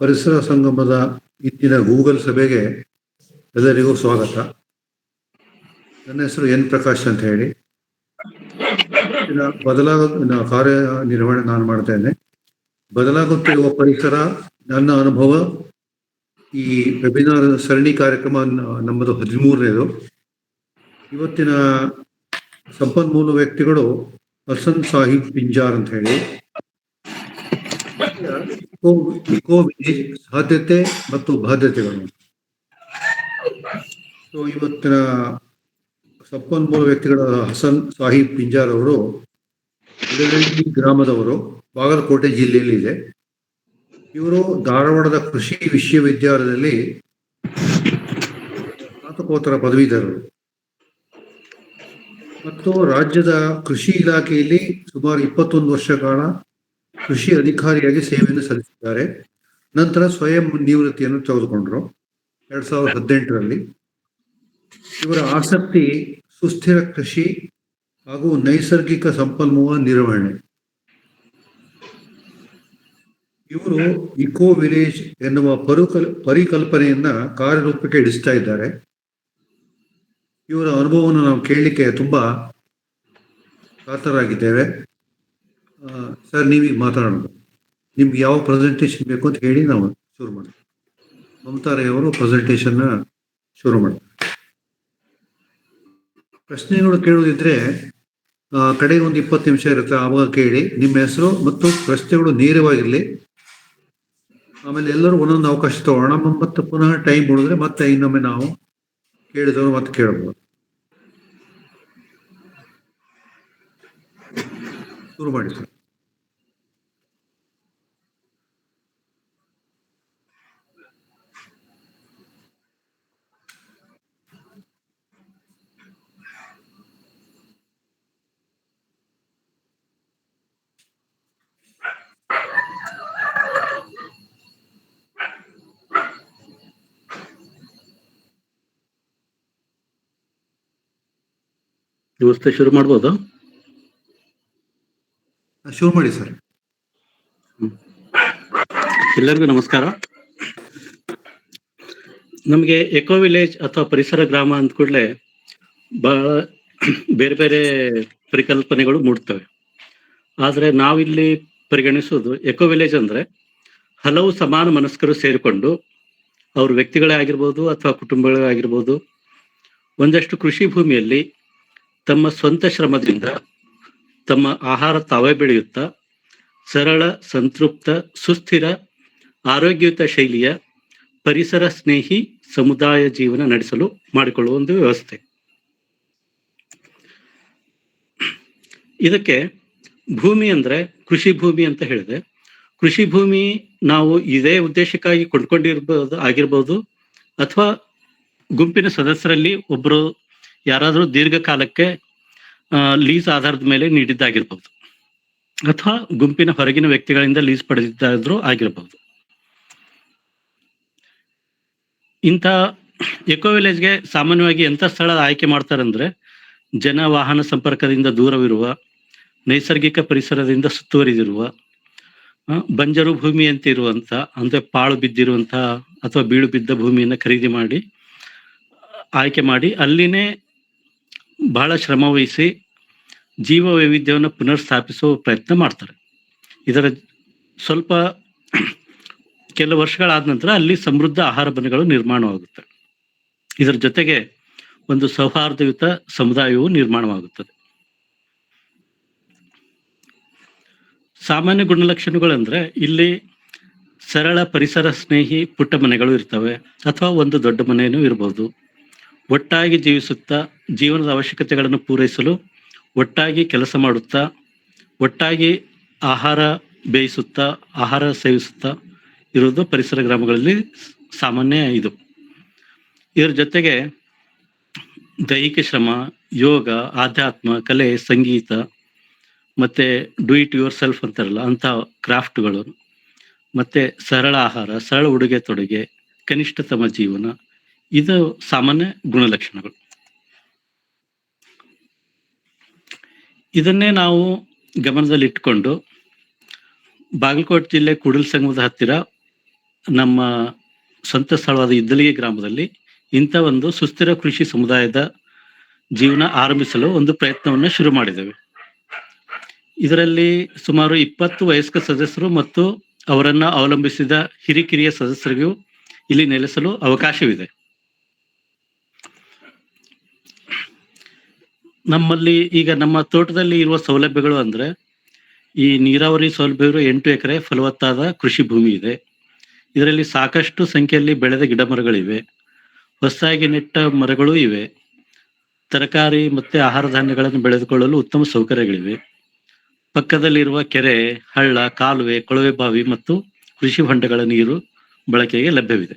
ಪರಿಸರ ಸಂಗಮದ ಇಂದಿನ ಗೂಗಲ್ ಸಭೆಗೆ ಎಲ್ಲರಿಗೂ ಸ್ವಾಗತ. ನನ್ನ ಹೆಸರು ಎನ್ ಪ್ರಕಾಶ್ ಅಂತ ಹೇಳಿ. ಕಾರ್ಯನಿರ್ವಹಣೆ ನಾನು ಮಾಡ್ತೇನೆ. ಬದಲಾಗುತ್ತಿರುವ ಪರಿಸರ, ನನ್ನ ಅನುಭವ. ಈ ವೆಬಿನಾರ್ ಸರಣಿ ಕಾರ್ಯಕ್ರಮ ನಮ್ಮದು 13ನೇದು. ಇವತ್ತಿನ ಸಂಪನ್ಮೂಲ ವ್ಯಕ್ತಿಗಳು ಹಸನ್ ಸಾಹಿಬ್ ಪಿಂಜಾರ್ ಅಂತ ಹೇಳಿ, ಇಕೋ ವಿಲೇಜ್ ಸಾಧ್ಯತೆ ಮತ್ತು ಬಾಧ್ಯತೆಗಳು. ಸೊ ಇವತ್ತಿನ ಸಂಪನ್ಮೂಲ ವ್ಯಕ್ತಿಗಳ ಹಸನ್ ಸಾಹಿಬ್ ಪಿಂಜಾರ್ ಅವರು ಇಡಗಳ್ಳಿ ಗ್ರಾಮದವರು, ಬಾಗಲಕೋಟೆ ಜಿಲ್ಲೆಯಲ್ಲಿ ಇದೆ. ಇವರು ಧಾರವಾಡದ ಕೃಷಿ ವಿಶ್ವವಿದ್ಯಾಲಯದಲ್ಲಿ ಸ್ನಾತಕೋತ್ತರ ಪದವೀಧರರು ಮತ್ತು ರಾಜ್ಯದ ಕೃಷಿ ಇಲಾಖೆಯಲ್ಲಿ ಸುಮಾರು 21 ವರ್ಷ ಕಾಲ ಕೃಷಿ ಅಧಿಕಾರಿಯಾಗಿ ಸೇವೆಯನ್ನು ಸಲ್ಲಿಸಿದ್ದಾರೆ. ನಂತರ ಸ್ವಯಂ ನಿವೃತ್ತಿಯನ್ನು ತೆಗೆದುಕೊಂಡರು 2018ರಲ್ಲಿ. ಇವರ ಆಸಕ್ತಿ ಸುಸ್ಥಿರ ಕೃಷಿ ಹಾಗೂ ನೈಸರ್ಗಿಕ ಸಂಪನ್ಮೂಲ ನಿರ್ವಹಣೆ. ಇವರು ಇಕೋ ವಿಲೇಜ್ ಎನ್ನುವ ಪರಿಕಲ್ಪನೆಯನ್ನ ಕಾರ್ಯರೂಪಕ್ಕೆ ಇಡಿಸ್ತಾ ಇದ್ದಾರೆ. ಇವರ ಅನುಭವವನ್ನು ನಾವು ಕೇಳಲಿಕ್ಕೆ ತುಂಬಾ ಕಾತರಾಗಿದ್ದೇವೆ. ಸರ್, ನೀವೀಗ ಮಾತಾಡೋದು, ನಿಮ್ಗೆ ಯಾವ ಪ್ರೆಸೆಂಟೇಷನ್ ಬೇಕು ಅಂತ ಹೇಳಿ ನಾವು ಶುರು ಮಾಡ್ತೀವಿ. ಮಮತಾ ರೈ ಅವರು ಪ್ರೆಸೆಂಟೇಷನ್ ಶುರು ಮಾಡ್ತಾರೆ. ಪ್ರಶ್ನೆಗಳು ಕೇಳುವುದಿದ್ರೆ ಕಡೆಗೆ ಒಂದು 20 ನಿಮಿಷ ಇರುತ್ತೆ, ಆವಾಗ ಕೇಳಿ. ನಿಮ್ಮ ಹೆಸರು ಮತ್ತು ಪ್ರಶ್ನೆಗಳು ನೇರವಾಗಿರಲಿ. ಆಮೇಲೆ ಎಲ್ಲರೂ ಒಂದೊಂದು ಅವಕಾಶ ತಗೋಣ. ಮತ್ತೆ ಪುನಃ ಟೈಮ್ ಉಳಿದ್ರೆ ಮತ್ತೆ ಇನ್ನೊಮ್ಮೆ ನಾವು ಕೇಳಿದವರು ಮತ್ತೆ ಕೇಳಬಹುದು. ಶುರು ಮಾಡಿ ಸರ್. ವ್ಯವಸ್ಥೆ ಶುರು ಮಾಡ್ಬೋದು? ಶುರು ಮಾಡಿ ಸರ್. ಎಲ್ಲರಿಗೂ ನಮಸ್ಕಾರ. ನಮಗೆ ಎಕೋ ವಿಲೇಜ್ ಅಥವಾ ಪರಿಸರ ಗ್ರಾಮ ಅಂದ ಕೂಡಲೇ ಬಹಳ ಬೇರೆ ಬೇರೆ ಪರಿಕಲ್ಪನೆಗಳು ಮೂಡ್ತವೆ. ಆದ್ರೆ ನಾವಿಲ್ಲಿ ಪರಿಗಣಿಸೋದು ಎಕೋ ವಿಲೇಜ್ ಅಂದ್ರೆ ಹಲವು ಸಮಾನ ಮನಸ್ಕರು ಸೇರಿಕೊಂಡು, ಅವ್ರ ವ್ಯಕ್ತಿಗಳೇ ಆಗಿರ್ಬೋದು ಅಥವಾ ಕುಟುಂಬಗಳೇ ಆಗಿರ್ಬೋದು, ಒಂದಷ್ಟು ಕೃಷಿ ಭೂಮಿಯಲ್ಲಿ ತಮ್ಮ ಸ್ವಂತ ಶ್ರಮದಿಂದ ತಮ್ಮ ಆಹಾರ ತಾವೇ ಬೆಳೆಯುತ್ತಾ ಸರಳ, ಸಂತೃಪ್ತ, ಸುಸ್ಥಿರ, ಆರೋಗ್ಯಯುತ ಶೈಲಿಯ ಪರಿಸರ ಸ್ನೇಹಿ ಸಮುದಾಯ ಜೀವನ ನಡೆಸಲು ಮಾಡಿಕೊಳ್ಳುವ ಒಂದು ವ್ಯವಸ್ಥೆ. ಇದಕ್ಕೆ ಭೂಮಿ ಅಂದ್ರೆ ಕೃಷಿ ಭೂಮಿ ಅಂತ ಹೇಳಿದೆ. ಕೃಷಿ ಭೂಮಿ ನಾವು ಇದೇ ಉದ್ದೇಶಕ್ಕಾಗಿ ಆಗಿರ್ಬೋದು, ಅಥವಾ ಗುಂಪಿನ ಸದಸ್ಯರಲ್ಲಿ ಒಬ್ಬರು ಯಾರಾದರೂ ದೀರ್ಘಕಾಲಕ್ಕೆ ಲೀಸ್ ಆಧಾರದ ಮೇಲೆ ನೀಡಿದ್ದಾಗಿರ್ಬಹುದು, ಅಥವಾ ಗುಂಪಿನ ಹೊರಗಿನ ವ್ಯಕ್ತಿಗಳಿಂದ ಲೀಸ್ ಪಡೆದಿದ್ದಾದ್ರೂ ಆಗಿರಬಹುದು. ಇಂಥ ಎಕೋ ವಿಲೇಜ್ಗೆ ಸಾಮಾನ್ಯವಾಗಿ ಎಂಥ ಸ್ಥಳ ಆಯ್ಕೆ ಮಾಡ್ತಾರಂದ್ರೆ, ಜನ ವಾಹನ ಸಂಪರ್ಕದಿಂದ ದೂರವಿರುವ, ನೈಸರ್ಗಿಕ ಪರಿಸರದಿಂದ ಸುತ್ತುವರಿದಿರುವ, ಬಂಜರು ಭೂಮಿ ಅಂತ ಇರುವಂತ, ಅಂದ್ರೆ ಪಾಳು ಬಿದ್ದಿರುವಂತ ಅಥವಾ ಬೀಳು ಬಿದ್ದ ಭೂಮಿಯನ್ನು ಖರೀದಿ ಮಾಡಿ ಆಯ್ಕೆ ಮಾಡಿ ಅಲ್ಲಿನೇ ಬಹಳ ಶ್ರಮ ವಹಿಸಿ ಜೀವ ವೈವಿಧ್ಯವನ್ನು ಪುನರ್ ಸ್ಥಾಪಿಸುವ ಪ್ರಯತ್ನ ಮಾಡ್ತಾರೆ. ಇದರ ಸ್ವಲ್ಪ ಕೆಲವು ವರ್ಷಗಳಾದ ನಂತರ ಅಲ್ಲಿ ಸಮೃದ್ಧ ಆಹಾರ ಮನೆಗಳು ನಿರ್ಮಾಣವಾಗುತ್ತೆ. ಇದರ ಜೊತೆಗೆ ಒಂದು ಸೌಹಾರ್ದಯುತ ಸಮುದಾಯವು ನಿರ್ಮಾಣವಾಗುತ್ತದೆ. ಸಾಮಾನ್ಯ ಗುಣಲಕ್ಷಣಗಳಂದ್ರೆ ಇಲ್ಲಿ ಸರಳ ಪರಿಸರ ಸ್ನೇಹಿ ಪುಟ್ಟ ಮನೆಗಳು ಇರ್ತವೆ, ಅಥವಾ ಒಂದು ದೊಡ್ಡ ಮನೆಯೂ ಇರಬಹುದು. ಒಟ್ಟಾಗಿ ಜೀವಿಸುತ್ತಾ ಜೀವನದ ಅವಶ್ಯಕತೆಗಳನ್ನು ಪೂರೈಸಲು ಒಟ್ಟಾಗಿ ಕೆಲಸ ಮಾಡುತ್ತಾ, ಒಟ್ಟಾಗಿ ಆಹಾರ ಬೇಯಿಸುತ್ತಾ, ಆಹಾರ ಸೇವಿಸುತ್ತಾ ಇರುವುದು ಪರಿಸರ ಗ್ರಾಮಗಳಲ್ಲಿ ಸಾಮಾನ್ಯ. ಇದರ ಜೊತೆಗೆ ದೈಹಿಕ ಶ್ರಮ, ಯೋಗ, ಆಧ್ಯಾತ್ಮ, ಕಲೆ, ಸಂಗೀತ, ಮತ್ತೆ ಡೂ ಇಟ್ ಯುವರ್ ಸೆಲ್ಫ್ ಅಂತಾರಲ್ಲ ಅಂತ ಕ್ರಾಫ್ಟ್ಗಳು, ಮತ್ತೆ ಸರಳ ಆಹಾರ, ಸರಳ ಉಡುಗೆ ತೊಡುಗೆ, ಕನಿಷ್ಠತಮ ಜೀವನ, ಇದು ಸಾಮಾನ್ಯ ಗುಣಲಕ್ಷಣಗಳು. ಇದನ್ನೇ ನಾವು ಗಮನದಲ್ಲಿಟ್ಟುಕೊಂಡು ಬಾಗಲಕೋಟೆ ಜಿಲ್ಲೆ ಕೂಡಲ ಸಂಗಮದ ಹತ್ತಿರ ನಮ್ಮ ಸ್ವಂತ ಸ್ಥಳವಾದ ಇದ್ದಲಿಗೆ ಗ್ರಾಮದಲ್ಲಿ ಇಂಥ ಒಂದು ಸುಸ್ಥಿರ ಕೃಷಿ ಸಮುದಾಯದ ಜೀವನ ಆರಂಭಿಸಲು ಒಂದು ಪ್ರಯತ್ನವನ್ನು ಶುರು ಮಾಡಿದ್ದೇವೆ. ಇದರಲ್ಲಿ ಸುಮಾರು 20 ವಯಸ್ಕ ಸದಸ್ಯರು ಮತ್ತು ಅವರನ್ನ ಅವಲಂಬಿಸಿದ ಹಿರಿಕಿರಿಯ ಸದಸ್ಯರಿಗೂ ಇಲ್ಲಿ ನೆಲೆಸಲು ಅವಕಾಶವಿದೆ. ನಮ್ಮಲ್ಲಿ ಈಗ ನಮ್ಮ ತೋಟದಲ್ಲಿ ಇರುವ ಸೌಲಭ್ಯಗಳು ಅಂದ್ರೆ ಈ ನೀರಾವರಿ ಸೌಲಭ್ಯಗಳು 8 ಎಕರೆ ಫಲವತ್ತಾದ ಕೃಷಿ ಭೂಮಿ ಇದೆ. ಇದರಲ್ಲಿ ಸಾಕಷ್ಟು ಸಂಖ್ಯೆಯಲ್ಲಿ ಬೆಳೆದ ಗಿಡ ಮರಗಳಿವೆ, ಹೊಸದಾಗಿ ನೆಟ್ಟ ಮರಗಳೂ ಇವೆ. ತರಕಾರಿ ಮತ್ತೆ ಆಹಾರ ಧಾನ್ಯಗಳನ್ನು ಬೆಳೆದುಕೊಳ್ಳಲು ಉತ್ತಮ ಸೌಕರ್ಯಗಳಿವೆ. ಪಕ್ಕದಲ್ಲಿರುವ ಕೆರೆ, ಹಳ್ಳ, ಕಾಲುವೆ, ಕೊಳವೆ ಬಾವಿ ಮತ್ತು ಕೃಷಿ ಹೊಂಡಗಳ ನೀರು ಬಳಕೆಗೆ ಲಭ್ಯವಿದೆ.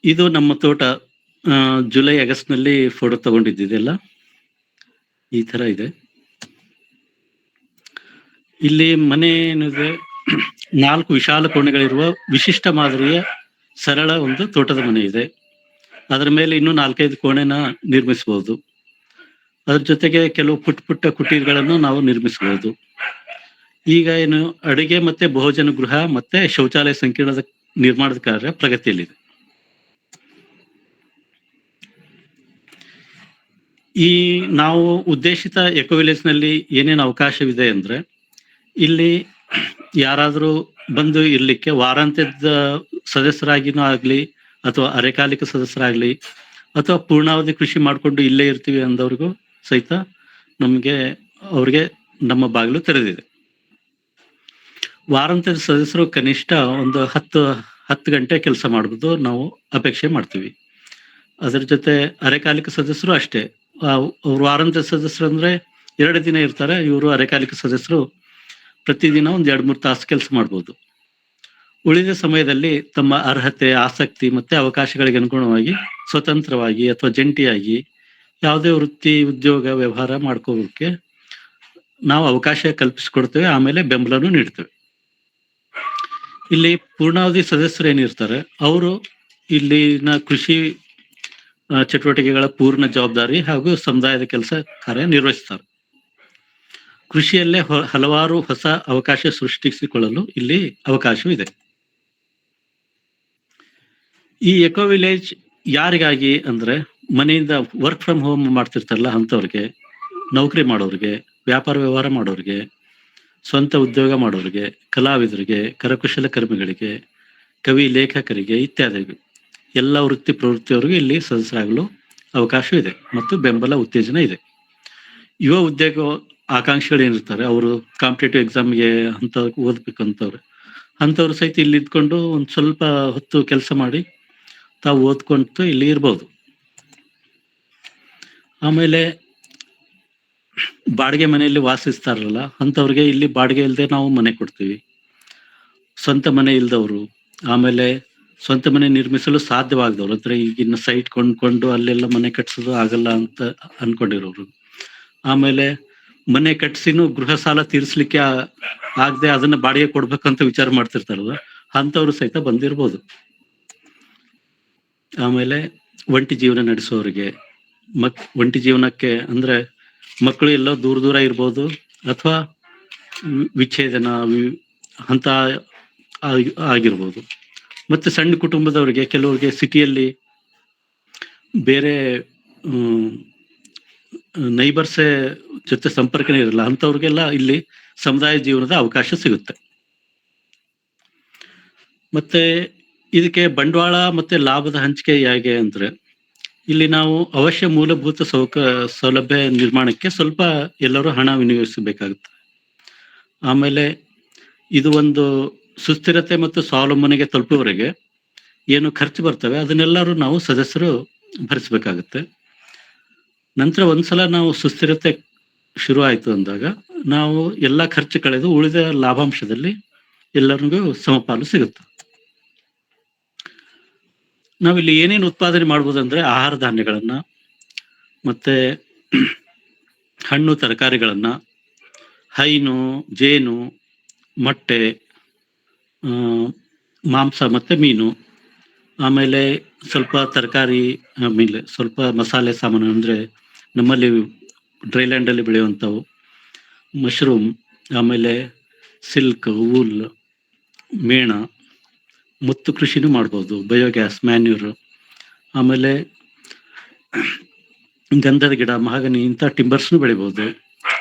ಇದು ನಮ್ಮ ತೋಟ. ಜುಲೈ ಆಗಸ್ಟ್ ನಲ್ಲಿ ಫೋಟೋ ತಗೊಂಡಿದ್ದೆಲ್ಲ ಈ ತರ ಇದೆ. ಇಲ್ಲಿ ಮನೆ ಏನಿದೆ, 4 ವಿಶಾಲ ಕೋಣೆಗಳಿರುವ ವಿಶಿಷ್ಟ ಮಾದರಿಯ ಸರಳ ಒಂದು ತೋಟದ ಮನೆ ಇದೆ. ಅದರ ಮೇಲೆ ಇನ್ನೂ 4-5 ಕೋಣೆನ ನಿರ್ಮಿಸಬಹುದು. ಅದ್ರ ಜೊತೆಗೆ ಕೆಲವು ಪುಟ್ಟ ಪುಟ್ಟ ಕುಟೀರಗಳನ್ನು ನಾವು ನಿರ್ಮಿಸಬಹುದು. ಈಗ ಏನು ಅಡುಗೆ ಮತ್ತೆ ಭೋಜನ ಗೃಹ ಮತ್ತೆ ಶೌಚಾಲಯ ಸಂಕೀರ್ಣದ ನಿರ್ಮಾಣದ ಕಾರ್ಯ ಪ್ರಗತಿಯಲ್ಲಿದೆ. ಈ ನಾವು ಉದ್ದೇಶಿತ ಎಕೋ ವಿಲೇಜ್ ನಲ್ಲಿ ಏನೇನು ಅವಕಾಶವಿದೆ ಅಂದ್ರೆ, ಇಲ್ಲಿ ಯಾರಾದರೂ ಬಂದು ಇರ್ಲಿಕ್ಕೆ ವಾರಾಂತ್ಯದ ಸದಸ್ಯರಾಗಿನೂ ಆಗ್ಲಿ ಅಥವಾ ಅರೆಕಾಲಿಕ ಸದಸ್ಯರಾಗ್ಲಿ ಅಥವಾ ಪೂರ್ಣಾವಧಿ ಕೃಷಿ ಮಾಡ್ಕೊಂಡು ಇಲ್ಲೇ ಇರ್ತೀವಿ ಅಂದವ್ರಿಗೂ ಸಹಿತ ಅವ್ರಿಗೆ ನಮ್ಮ ಬಾಗಿಲು ತೆರೆದಿದೆ. ವಾರಾಂತ್ಯದ ಸದಸ್ಯರು ಕನಿಷ್ಠ ಒಂದು 10 ಗಂಟೆ ಕೆಲಸ ಮಾಡುವುದು ನಾವು ಅಪೇಕ್ಷೆ ಮಾಡ್ತೀವಿ. ಅದರ ಜೊತೆ ಅರೆಕಾಲಿಕ ಸದಸ್ಯರು ಅಷ್ಟೇ. ಅವ್ರು ವಾರಾಂತ್ಯದ ಸದಸ್ಯರು ಅಂದ್ರೆ 2 ದಿನ ಇರ್ತಾರೆ. ಇವರು ಅರೆಕಾಲಿಕ ಸದಸ್ಯರು ಪ್ರತಿದಿನ 1-2-3 ತಾಸು ಕೆಲಸ ಮಾಡ್ಬೋದು. ಉಳಿದ ಸಮಯದಲ್ಲಿ ತಮ್ಮ ಅರ್ಹತೆ, ಆಸಕ್ತಿ ಮತ್ತೆ ಅವಕಾಶಗಳಿಗೆ ಅನುಗುಣವಾಗಿ ಸ್ವತಂತ್ರವಾಗಿ ಅಥವಾ ಜಂಟಿಯಾಗಿ ಯಾವುದೇ ವೃತ್ತಿ, ಉದ್ಯೋಗ, ವ್ಯವಹಾರ ಮಾಡ್ಕೋಕ್ಕೆ ನಾವು ಅವಕಾಶ ಕಲ್ಪಿಸಿಕೊಡ್ತೇವೆ. ಆಮೇಲೆ ಬೆಂಬಲನೂ ನೀಡ್ತೇವೆ. ಇಲ್ಲಿ ಪೂರ್ಣಾವಧಿ ಸದಸ್ಯರು ಏನಿರ್ತಾರೆ ಅವರು ಇಲ್ಲಿನ ಕೃಷಿ ಚಟುವಟಿಕೆಗಳ ಪೂರ್ಣ ಜವಾಬ್ದಾರಿ ಹಾಗೂ ಸಮುದಾಯದ ಕೆಲಸ ಕಾರ್ಯ ನಿರ್ವಹಿಸ್ತಾರೆ. ಕೃಷಿಯಲ್ಲೇ ಹಲವಾರು ಹೊಸ ಅವಕಾಶ ಸೃಷ್ಟಿಸಿಕೊಳ್ಳಲು ಇಲ್ಲಿ ಅವಕಾಶವಿದೆ. ಈ ಎಕೋ ವಿಲೇಜ್ ಯಾರಿಗಾಗಿ ಅಂದ್ರೆ, ಮನೆಯಿಂದ ವರ್ಕ್ ಫ್ರಮ್ ಹೋಮ್ ಮಾಡ್ತಿರ್ತಾರಲ್ಲ ಅಂಥವ್ರಿಗೆ, ನೌಕರಿ ಮಾಡೋರಿಗೆ, ವ್ಯಾಪಾರ ವ್ಯವಹಾರ ಮಾಡೋರಿಗೆ, ಸ್ವಂತ ಉದ್ಯೋಗ ಮಾಡೋರಿಗೆ, ಕಲಾವಿದರಿಗೆ, ಕರಕುಶಲ ಕರ್ಮಿಗಳಿಗೆ, ಕವಿ ಲೇಖಕರಿಗೆ ಇತ್ಯಾದಿ ಎಲ್ಲ ವೃತ್ತಿ ಪ್ರವೃತ್ತಿಯವರಿಗೂ ಇಲ್ಲಿ ಸದಸ್ಯರಾಗಲು ಅವಕಾಶವಿದೆ ಮತ್ತು ಬೆಂಬಲ ಉತ್ತೇಜನ ಇದೆ. ಯುವ ಉದ್ಯೋಗ ಆಕಾಂಕ್ಷಿಗಳು ಏನಿರ್ತಾರೆ, ಅವರು ಕಾಂಪಿಟೇಟಿವ್ ಎಕ್ಸಾಮ್ಗೆ ಅಂತ ಅಂಥವ್ರು ಸಹಿತ ಇಲ್ಲಿ ಇದ್ಕೊಂಡು ಒಂದು ಸ್ವಲ್ಪ ಹೊತ್ತು ಕೆಲಸ ಮಾಡಿ ತಾವು ಓದ್ಕೊಂಡು ಇಲ್ಲಿ ಇರ್ಬೋದು. ಆಮೇಲೆ ಬಾಡಿಗೆ ಮನೆಯಲ್ಲಿ ವಾಸಿಸ್ತಾರಲ್ಲ ಅಂಥವ್ರಿಗೆ ಇಲ್ಲಿ ಬಾಡಿಗೆ ಇಲ್ಲದೆ ನಾವು ಮನೆ ಕೊಡ್ತೀವಿ. ಸ್ವಂತ ಮನೆ ಇಲ್ದವರು, ಆಮೇಲೆ ಸ್ವಂತ ಮನೆ ನಿರ್ಮಿಸಲು ಸಾಧ್ಯವಾಗದವ್ರು, ಅಂದ್ರೆ ಈಗಿನ ಸೈಟ್ ಕೊಂಡ್ಕೊಂಡು ಅಲ್ಲೆಲ್ಲ ಮನೆ ಕಟ್ಸೋದು ಆಗಲ್ಲ ಅಂತ ಅನ್ಕೊಂಡಿರೋರು, ಆಮೇಲೆ ಮನೆ ಕಟ್ಸಿನೂ ಗೃಹ ಸಾಲ ತೀರಿಸ್ಲಿಕ್ಕೆ ಆಗದೆ ಅದನ್ನ ಬಾಡಿಗೆ ಕೊಡ್ಬೇಕಂತ ವಿಚಾರ ಮಾಡ್ತಿರ್ತಾರಲ್ಲ ಅಂಥವ್ರು ಸಹಿತ ಬಂದಿರ್ಬೋದು. ಆಮೇಲೆ ಒಂಟಿ ಜೀವನ ನಡೆಸೋರಿಗೆ, ಒಂಟಿ ಜೀವನಕ್ಕೆ ಅಂದ್ರೆ ಮಕ್ಕಳು ಎಲ್ಲೋ ದೂರ ದೂರ ಇರ್ಬೋದು ಅಥವಾ ವಿಚ್ಛೇದನ ಅಂತ ಆಗಿರ್ಬೋದು. ಮತ್ತೆ ಸಣ್ಣ ಕುಟುಂಬದವರಿಗೆ, ಕೆಲವರಿಗೆ ಸಿಟಿಯಲ್ಲಿ ಬೇರೆ ನೈಬರ್ಸ್ ಜೊತೆ ಸಂಪರ್ಕನೇ ಇರಲ್ಲ, ಅಂಥವ್ರಿಗೆಲ್ಲ ಇಲ್ಲಿ ಸಮುದಾಯ ಜೀವನದ ಅವಕಾಶ ಸಿಗುತ್ತೆ. ಮತ್ತೆ ಇದಕ್ಕೆ ಬಂಡವಾಳ ಮತ್ತೆ ಲಾಭದ ಹಂಚಿಕೆ ಹೇಗೆ ಅಂದ್ರೆ, ಇಲ್ಲಿ ನಾವು ಅವಶ್ಯ ಮೂಲಭೂತ ಸೌಲಭ್ಯ ನಿರ್ಮಾಣಕ್ಕೆ ಸ್ವಲ್ಪ ಎಲ್ಲರೂ ಹಣ ವಿನಿಯೋಗಿಸಬೇಕಾಗುತ್ತೆ. ಆಮೇಲೆ ಇದು ಒಂದು ಸುಸ್ಥಿರತೆ ಮತ್ತು ಸ್ವಾವಲಂಬನೆಗೆ ತಲುಪುವವರೆಗೆ ಏನು ಖರ್ಚು ಬರ್ತವೆ ಅದನ್ನೆಲ್ಲರೂ ನಾವು ಸದಸ್ಯರು ಭರಿಸಬೇಕಾಗುತ್ತೆ. ನಂತರ ಒಂದ್ಸಲ ನಾವು ಸುಸ್ಥಿರತೆ ಶುರು ಆಯ್ತು ಅಂದಾಗ ನಾವು ಎಲ್ಲ ಖರ್ಚು ಕಳೆದು ಉಳಿದ ಲಾಭಾಂಶದಲ್ಲಿ ಎಲ್ಲರಿಗೂ ಸಮಪಾಲು ಸಿಗುತ್ತೆ. ನಾವಿಲ್ಲಿ ಏನೇನು ಉತ್ಪಾದನೆ ಮಾಡ್ಬೋದಂದ್ರೆ, ಆಹಾರ ಧಾನ್ಯಗಳನ್ನ ಮತ್ತೆ ಹಣ್ಣು ತರಕಾರಿಗಳನ್ನ, ಹೈನು, ಜೇನು, ಮೊಟ್ಟೆ, ಮಾಂಸ ಮತ್ತೆ ಮೀನು, ಆಮೇಲೆ ಸ್ವಲ್ಪ ತರಕಾರಿ, ಆಮೇಲೆ ಸ್ವಲ್ಪ ಮಸಾಲೆ ಸಾಮಾನು ಅಂದ್ರೆ ನಮ್ಮಲ್ಲಿ ಡ್ರೈಲ್ಯಾಂಡ್ ಅಲ್ಲಿ ಬೆಳೆಯುವಂಥವು, ಮಶ್ರೂಮ್, ಆಮೇಲೆ ಸಿಲ್ಕ್, ವೂಲ್, ಮೇಣ, ಮುತ್ತು ಕೃಷಿನೂ ಮಾಡ್ಬೋದು, ಬಯೋಗ್ಯಾಸ್, ಮ್ಯಾನ್ಯೂರ್, ಆಮೇಲೆ ಗಂಧದ ಗಿಡ, ಮಹಾಗನಿ ಇಂಥ ಟಿಂಬರ್ಸ್ನು ಬೆಳಿಬೋದು.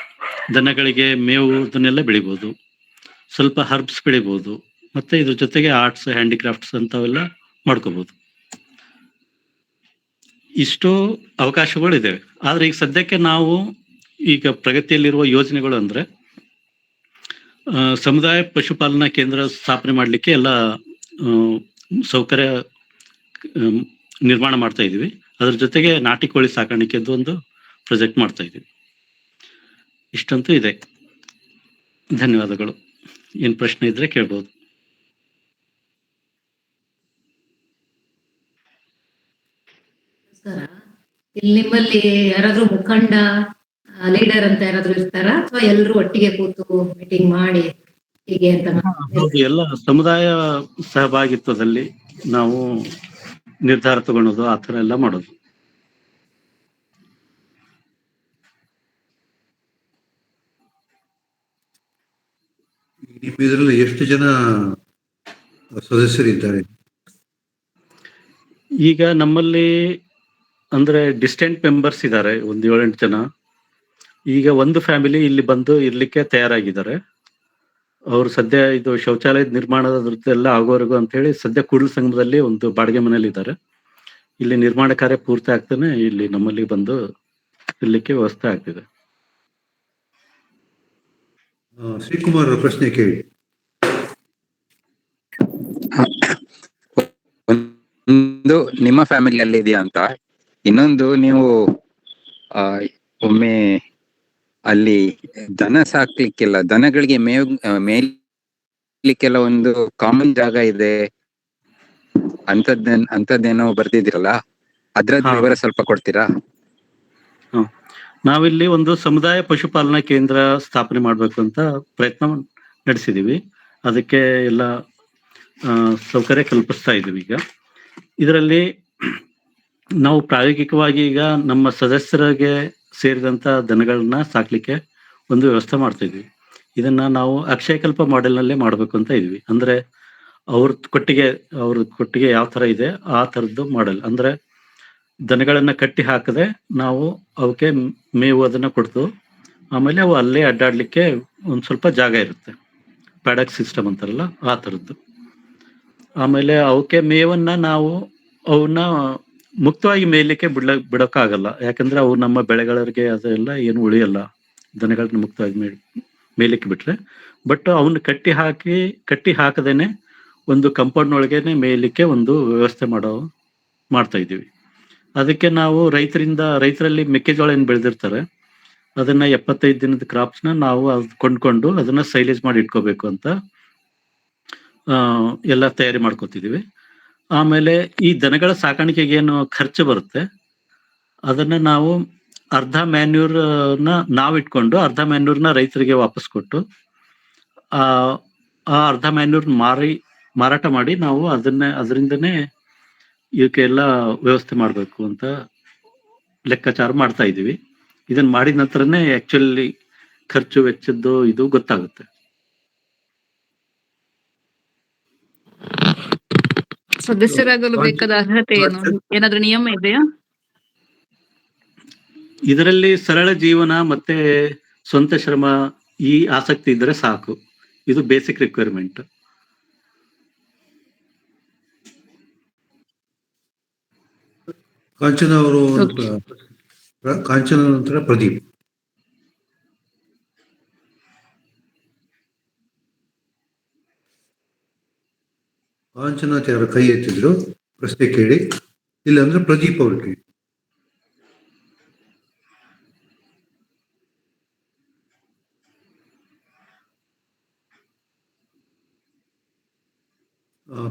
ದನಗಳಿಗೆ ಮೇವು ಅದನ್ನೆಲ್ಲ ಬೆಳಿಬೋದು. ಸ್ವಲ್ಪ ಹರ್ಬ್ಸ್ ಬೆಳಿಬೋದು. ಮತ್ತೆ ಇದ್ರ ಜೊತೆಗೆ ಆರ್ಟ್ಸ್, ಹ್ಯಾಂಡಿಕ್ರಾಫ್ಟ್ಸ್ ಅಂತವೆಲ್ಲ ಮಾಡ್ಕೋಬಹುದು. ಇಷ್ಟು ಅವಕಾಶಗಳಿದೆ. ಆದ್ರೆ ಈಗ ಸದ್ಯಕ್ಕೆ ನಾವು ಈಗ ಪ್ರಗತಿಯಲ್ಲಿರುವ ಯೋಜನೆಗಳು ಅಂದ್ರೆ ಸಮುದಾಯ ಪಶುಪಾಲನಾ ಕೇಂದ್ರ ಸ್ಥಾಪನೆ ಮಾಡಲಿಕ್ಕೆ ಎಲ್ಲ ಸೌಕರ್ಯ ನಿರ್ಮಾಣ ಮಾಡ್ತಾ ಇದೀವಿ. ಅದ್ರ ಜೊತೆಗೆ ನಾಟಿ ಕೋಳಿ ಸಾಕಾಣಿಕೆದ್ದು ಒಂದು ಪ್ರಾಜೆಕ್ಟ್ ಮಾಡ್ತಾ ಇದೀವಿ. ಇಷ್ಟಂತೂ ಇದೆ. ಧನ್ಯವಾದಗಳು. ಏನ್ ಪ್ರಶ್ನೆ ಇದ್ರೆ ಕೇಳ್ಬೋದು. ಇಲ್ಲಿ ನಿಮ್ಮಲ್ಲಿ ಯಾರಾದ್ರೂ ಮುಖಂಡ, ಲೀಡರ್ ಅಂತ ಯಾರಾದ್ರೂ ಇರ್ತಾರಾ, ಅಥವಾ ಎಲ್ಲರೂ ಒಟ್ಟಿಗೆ ಕೂತು ಮೀಟಿಂಗ್ ಮಾಡಿ ಹೀಗೆ ಅಂತ? ಹೌದು, ಎಲ್ಲ ಸಮುದಾಯ ಸಹಭಾಗಿತ್ವದಲ್ಲಿ ನಾವು ನಿರ್ಧಾರ ತಗೊಳ್ಳೋದು, ಆ ಥರ ಎಲ್ಲ ಮಾಡೋದು. ನಿಮ್ಮ ಇದರಲ್ಲಿ ಎಷ್ಟು ಜನ ಸದಸ್ಯರಿದ್ದಾರೆ? ಈಗ ನಮ್ಮಲ್ಲಿ ಅಂದ್ರೆ ಡಿಸ್ಟೆಂಟ್ ಮೆಂಬರ್ಸ್ ಇದ್ದಾರೆ, ಒಂದು 7-8 ಜನ. ಈಗ ಒಂದು ಫ್ಯಾಮಿಲಿ ಇಲ್ಲಿ ಬಂದು ಇರ್ಲಿಕ್ಕೆ ತಯಾರಾಗಿದ್ದಾರೆ. ಅವರು ಸದ್ಯ ಇದು ಶೌಚಾಲಯದ ನಿರ್ಮಾಣದ ಆಗೋವರೆಗೂ ಅಂತ ಹೇಳಿ ಸದ್ಯ ಕೂಡಲ ಸಂಗಮದಲ್ಲಿ ಒಂದು ಬಾಡಿಗೆ ಮನೆಯಲ್ಲಿ ಇದ್ದಾರೆ. ಇಲ್ಲಿ ನಿರ್ಮಾಣ ಕಾರ್ಯ ಪೂರ್ತಿ ಆಗ್ತಾನೆ ಇಲ್ಲಿ ನಮ್ಮಲ್ಲಿ ಬಂದು ಇರ್ಲಿಕ್ಕೆ ವ್ಯವಸ್ಥೆ ಆಗ್ತಿದೆ. ಶ್ರೀಕುಮಾರ್ ಪ್ರಶ್ನೆ ಕೇಳಿ. ಒಂದು ನಿಮ್ಮ ಫ್ಯಾಮಿಲಿಯಲ್ಲಿ ಇದೆಯಾ ಅಂತ, ಇನ್ನೊಂದು ನೀವು ಒಮ್ಮೆ ಅಲ್ಲಿ ದನ ಸಾಕ್ಲಿಕ್ಕೆಲ್ಲ, ದನಗಳಿಗೆ ಮೇಯ್ಲಿಕ್ಕೆಲ್ಲ ಒಂದು ಕಾಮನ್ ಜಾಗ ಇದೆ ಅಂತದ್ದೇನೋ ಬರ್ದಿದ್ದೀರಲ್ಲ, ಅದ್ರದ್ದು ವಿವರ ಸ್ವಲ್ಪ ಕೊಡ್ತೀರಾ? ನಾವಿಲ್ಲಿ ಒಂದು ಸಮುದಾಯ ಪಶುಪಾಲನಾ ಕೇಂದ್ರ ಸ್ಥಾಪನೆ ಮಾಡ್ಬೇಕು ಅಂತ ಪ್ರಯತ್ನ ನಡೆಸಿದೀವಿ. ಅದಕ್ಕೆ ಎಲ್ಲ ಸೌಕರ್ಯ ಕಲ್ಪಿಸ್ತಾ ಇದೀವಿ. ಈಗ ಇದರಲ್ಲಿ ನಾವು ಪ್ರಾಯೋಗಿಕವಾಗಿ ಈಗ ನಮ್ಮ ಸದಸ್ಯರಿಗೆ ಸೇರಿದಂತ ದನಗಳನ್ನ ಸಾಕ್ಲಿಕ್ಕೆ ಒಂದು ವ್ಯವಸ್ಥೆ ಮಾಡ್ತಾ ಇದ್ವಿ. ಇದನ್ನ ನಾವು ಅಕ್ಷಯಕಲ್ಪ ಮಾಡೆಲ್ನಲ್ಲೇ ಮಾಡ್ಬೇಕು ಅಂತ ಇದ್ವಿ. ಅಂದ್ರೆ ಅವ್ರ ಕೊಟ್ಟಿಗೆ ಯಾವ ತರ ಇದೆ ಆ ತರದ್ದು ಮಾಡೆಲ್. ಅಂದ್ರೆ ದನಗಳನ್ನ ಕಟ್ಟಿ ಹಾಕದೆ ನಾವು ಅವಕ್ಕೆ ಮೇವು ಅದನ್ನ ಕೊಡ್ತು, ಆಮೇಲೆ ಅವು ಅಲ್ಲೇ ಅಡ್ಡಾಡ್ಲಿಕ್ಕೆ ಒಂದ್ ಸ್ವಲ್ಪ ಜಾಗ ಇರುತ್ತೆ, ಪ್ಯಾಡಕ್ ಸಿಸ್ಟಮ್ ಅಂತಾರಲ್ಲ ಆ ತರದ್ದು. ಆಮೇಲೆ ಅವಕ್ಕೆ ಮೇವನ್ನ ನಾವು ಅವನ್ನ ಮುಕ್ತವಾಗಿ ಮೇಯ್ಲಿಕ್ಕೆ ಬಿಡೋಕ್ಕಾಗಲ್ಲ, ಯಾಕಂದ್ರೆ ಅವು ನಮ್ಮ ಬೆಳೆಗಳಿಗೆ ಅದೆಲ್ಲ ಏನು ಉಳಿಯಲ್ಲ ದನಗಳನ್ನ ಮುಕ್ತವಾಗಿ ಮೇಯ್ಲಿಕ್ಕೆ ಬಿಟ್ರೆ. ಬಟ್ ಅವನ್ನ ಕಟ್ಟಿ ಹಾಕದೇನೆ ಒಂದು ಕಂಪೌಂಡ್ ಒಳಗೇನೆ ಮೇಯ್ಲಿಕ್ಕೆ ಒಂದು ವ್ಯವಸ್ಥೆ ಮಾಡ್ತಾ ಇದೀವಿ. ಅದಕ್ಕೆ ನಾವು ರೈತರಲ್ಲಿ ಮೆಕ್ಕೆಜೋಳ ಏನ್ ಬೆಳೆದಿರ್ತಾರೆ ಅದನ್ನ 75 ದಿನದ ಕ್ರಾಪ್ಸ್ನ ನಾವು ಕೊಂಡ್ಕೊಂಡು ಅದನ್ನ ಸೈಲೇಜ್ ಮಾಡಿ ಇಟ್ಕೋಬೇಕು ಅಂತ ಎಲ್ಲ ತಯಾರಿ ಮಾಡ್ಕೋತಿದೀವಿ. ಆಮೇಲೆ ಈ ದನಗಳ ಸಾಕಾಣಿಕೆಗೆ ಏನು ಖರ್ಚು ಬರುತ್ತೆ ಅದನ್ನ ನಾವು ಅರ್ಧ ಮ್ಯಾನ್ಯೂರ್ನ ನಾವು ಇಟ್ಕೊಂಡು ಅರ್ಧ ಮ್ಯಾನ್ಯೂರ್ನ ರೈತರಿಗೆ ವಾಪಸ್ ಕೊಟ್ಟು ಆ ಅರ್ಧ ಮ್ಯಾನ್ಯೂರ್ ಮಾರಾಟ ಮಾಡಿ ನಾವು ಅದರಿಂದನೇ ಇವಕ್ಕೆಲ್ಲ ವ್ಯವಸ್ಥೆ ಮಾಡ್ಬೇಕು ಅಂತ ಲೆಕ್ಕಾಚಾರ ಮಾಡ್ತಾ ಇದೀವಿ. ಇದನ್ನ ಮಾಡಿದ ನಂತರನೇ ಆಕ್ಚುಲಿ ಖರ್ಚು ವೆಚ್ಚದ್ದು ಇದು ಗೊತ್ತಾಗುತ್ತೆ. ಸದಸ್ಯರಾಗಲು ಬೇಕಾದ ಅರ್ಹತೆ ಏನು? ಏನಾದ್ರೂ ನಿಯಮ ಇದೆಯಾ? ಇದರಲ್ಲಿ ಸರಳ ಜೀವನ ಮತ್ತೆ ಸ್ವಂತ ಶ್ರಮ ಈ ಆಸಕ್ತಿ ಇದ್ರೆ ಸಾಕು. ಇದು ಬೇಸಿಕ್ ರಿಕ್ವೈರ್ಮೆಂಟ್. ಕಾಂಚನ ಅವರು, ಕಾಂಚನ ನಂತರ ಪ್ರದೀಪ್. ಕಾಂಚನ ಯಾರು ಕೈ ಎತ್ತಿದ್ರು ಪ್ರಶ್ನೆ ಕೇಳಿ, ಇಲ್ಲಾಂದ್ರೆ ಪ್ರದೀಪ್ ಅವ್ರು ಕೇಳಿ.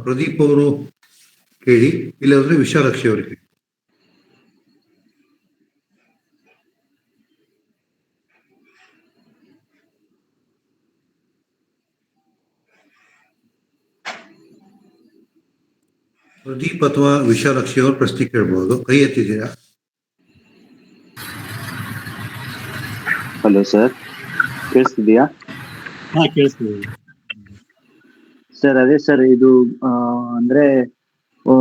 ಪ್ರದೀಪ್ ಅವರು ಕೇಳಿ, ಇಲ್ಲಾಂದ್ರೆ ವಿಶಾಲಾಕ್ಷಿ ಅವರು ಕೇಳಿ. ಪ್ರದೀಪ್ ಅಥವಾ ವಿಶಾಲಾಕ್ಷಿ ಅವರು ಪ್ರಶ್ನೆ ಕೇಳಬಹುದು. ಕೈ ಎತ್ತಿದ್ದೀರಾ? ಹಲೋ ಸರ್, ಕೇಳಿಸ್ತಿದ್ಯಾ? ಕೇಳಿಸ್ತೀವಿ. ಸರ್ ಅದೇ ಸರ್ ಇದು ಅಂದ್ರೆ ಆ,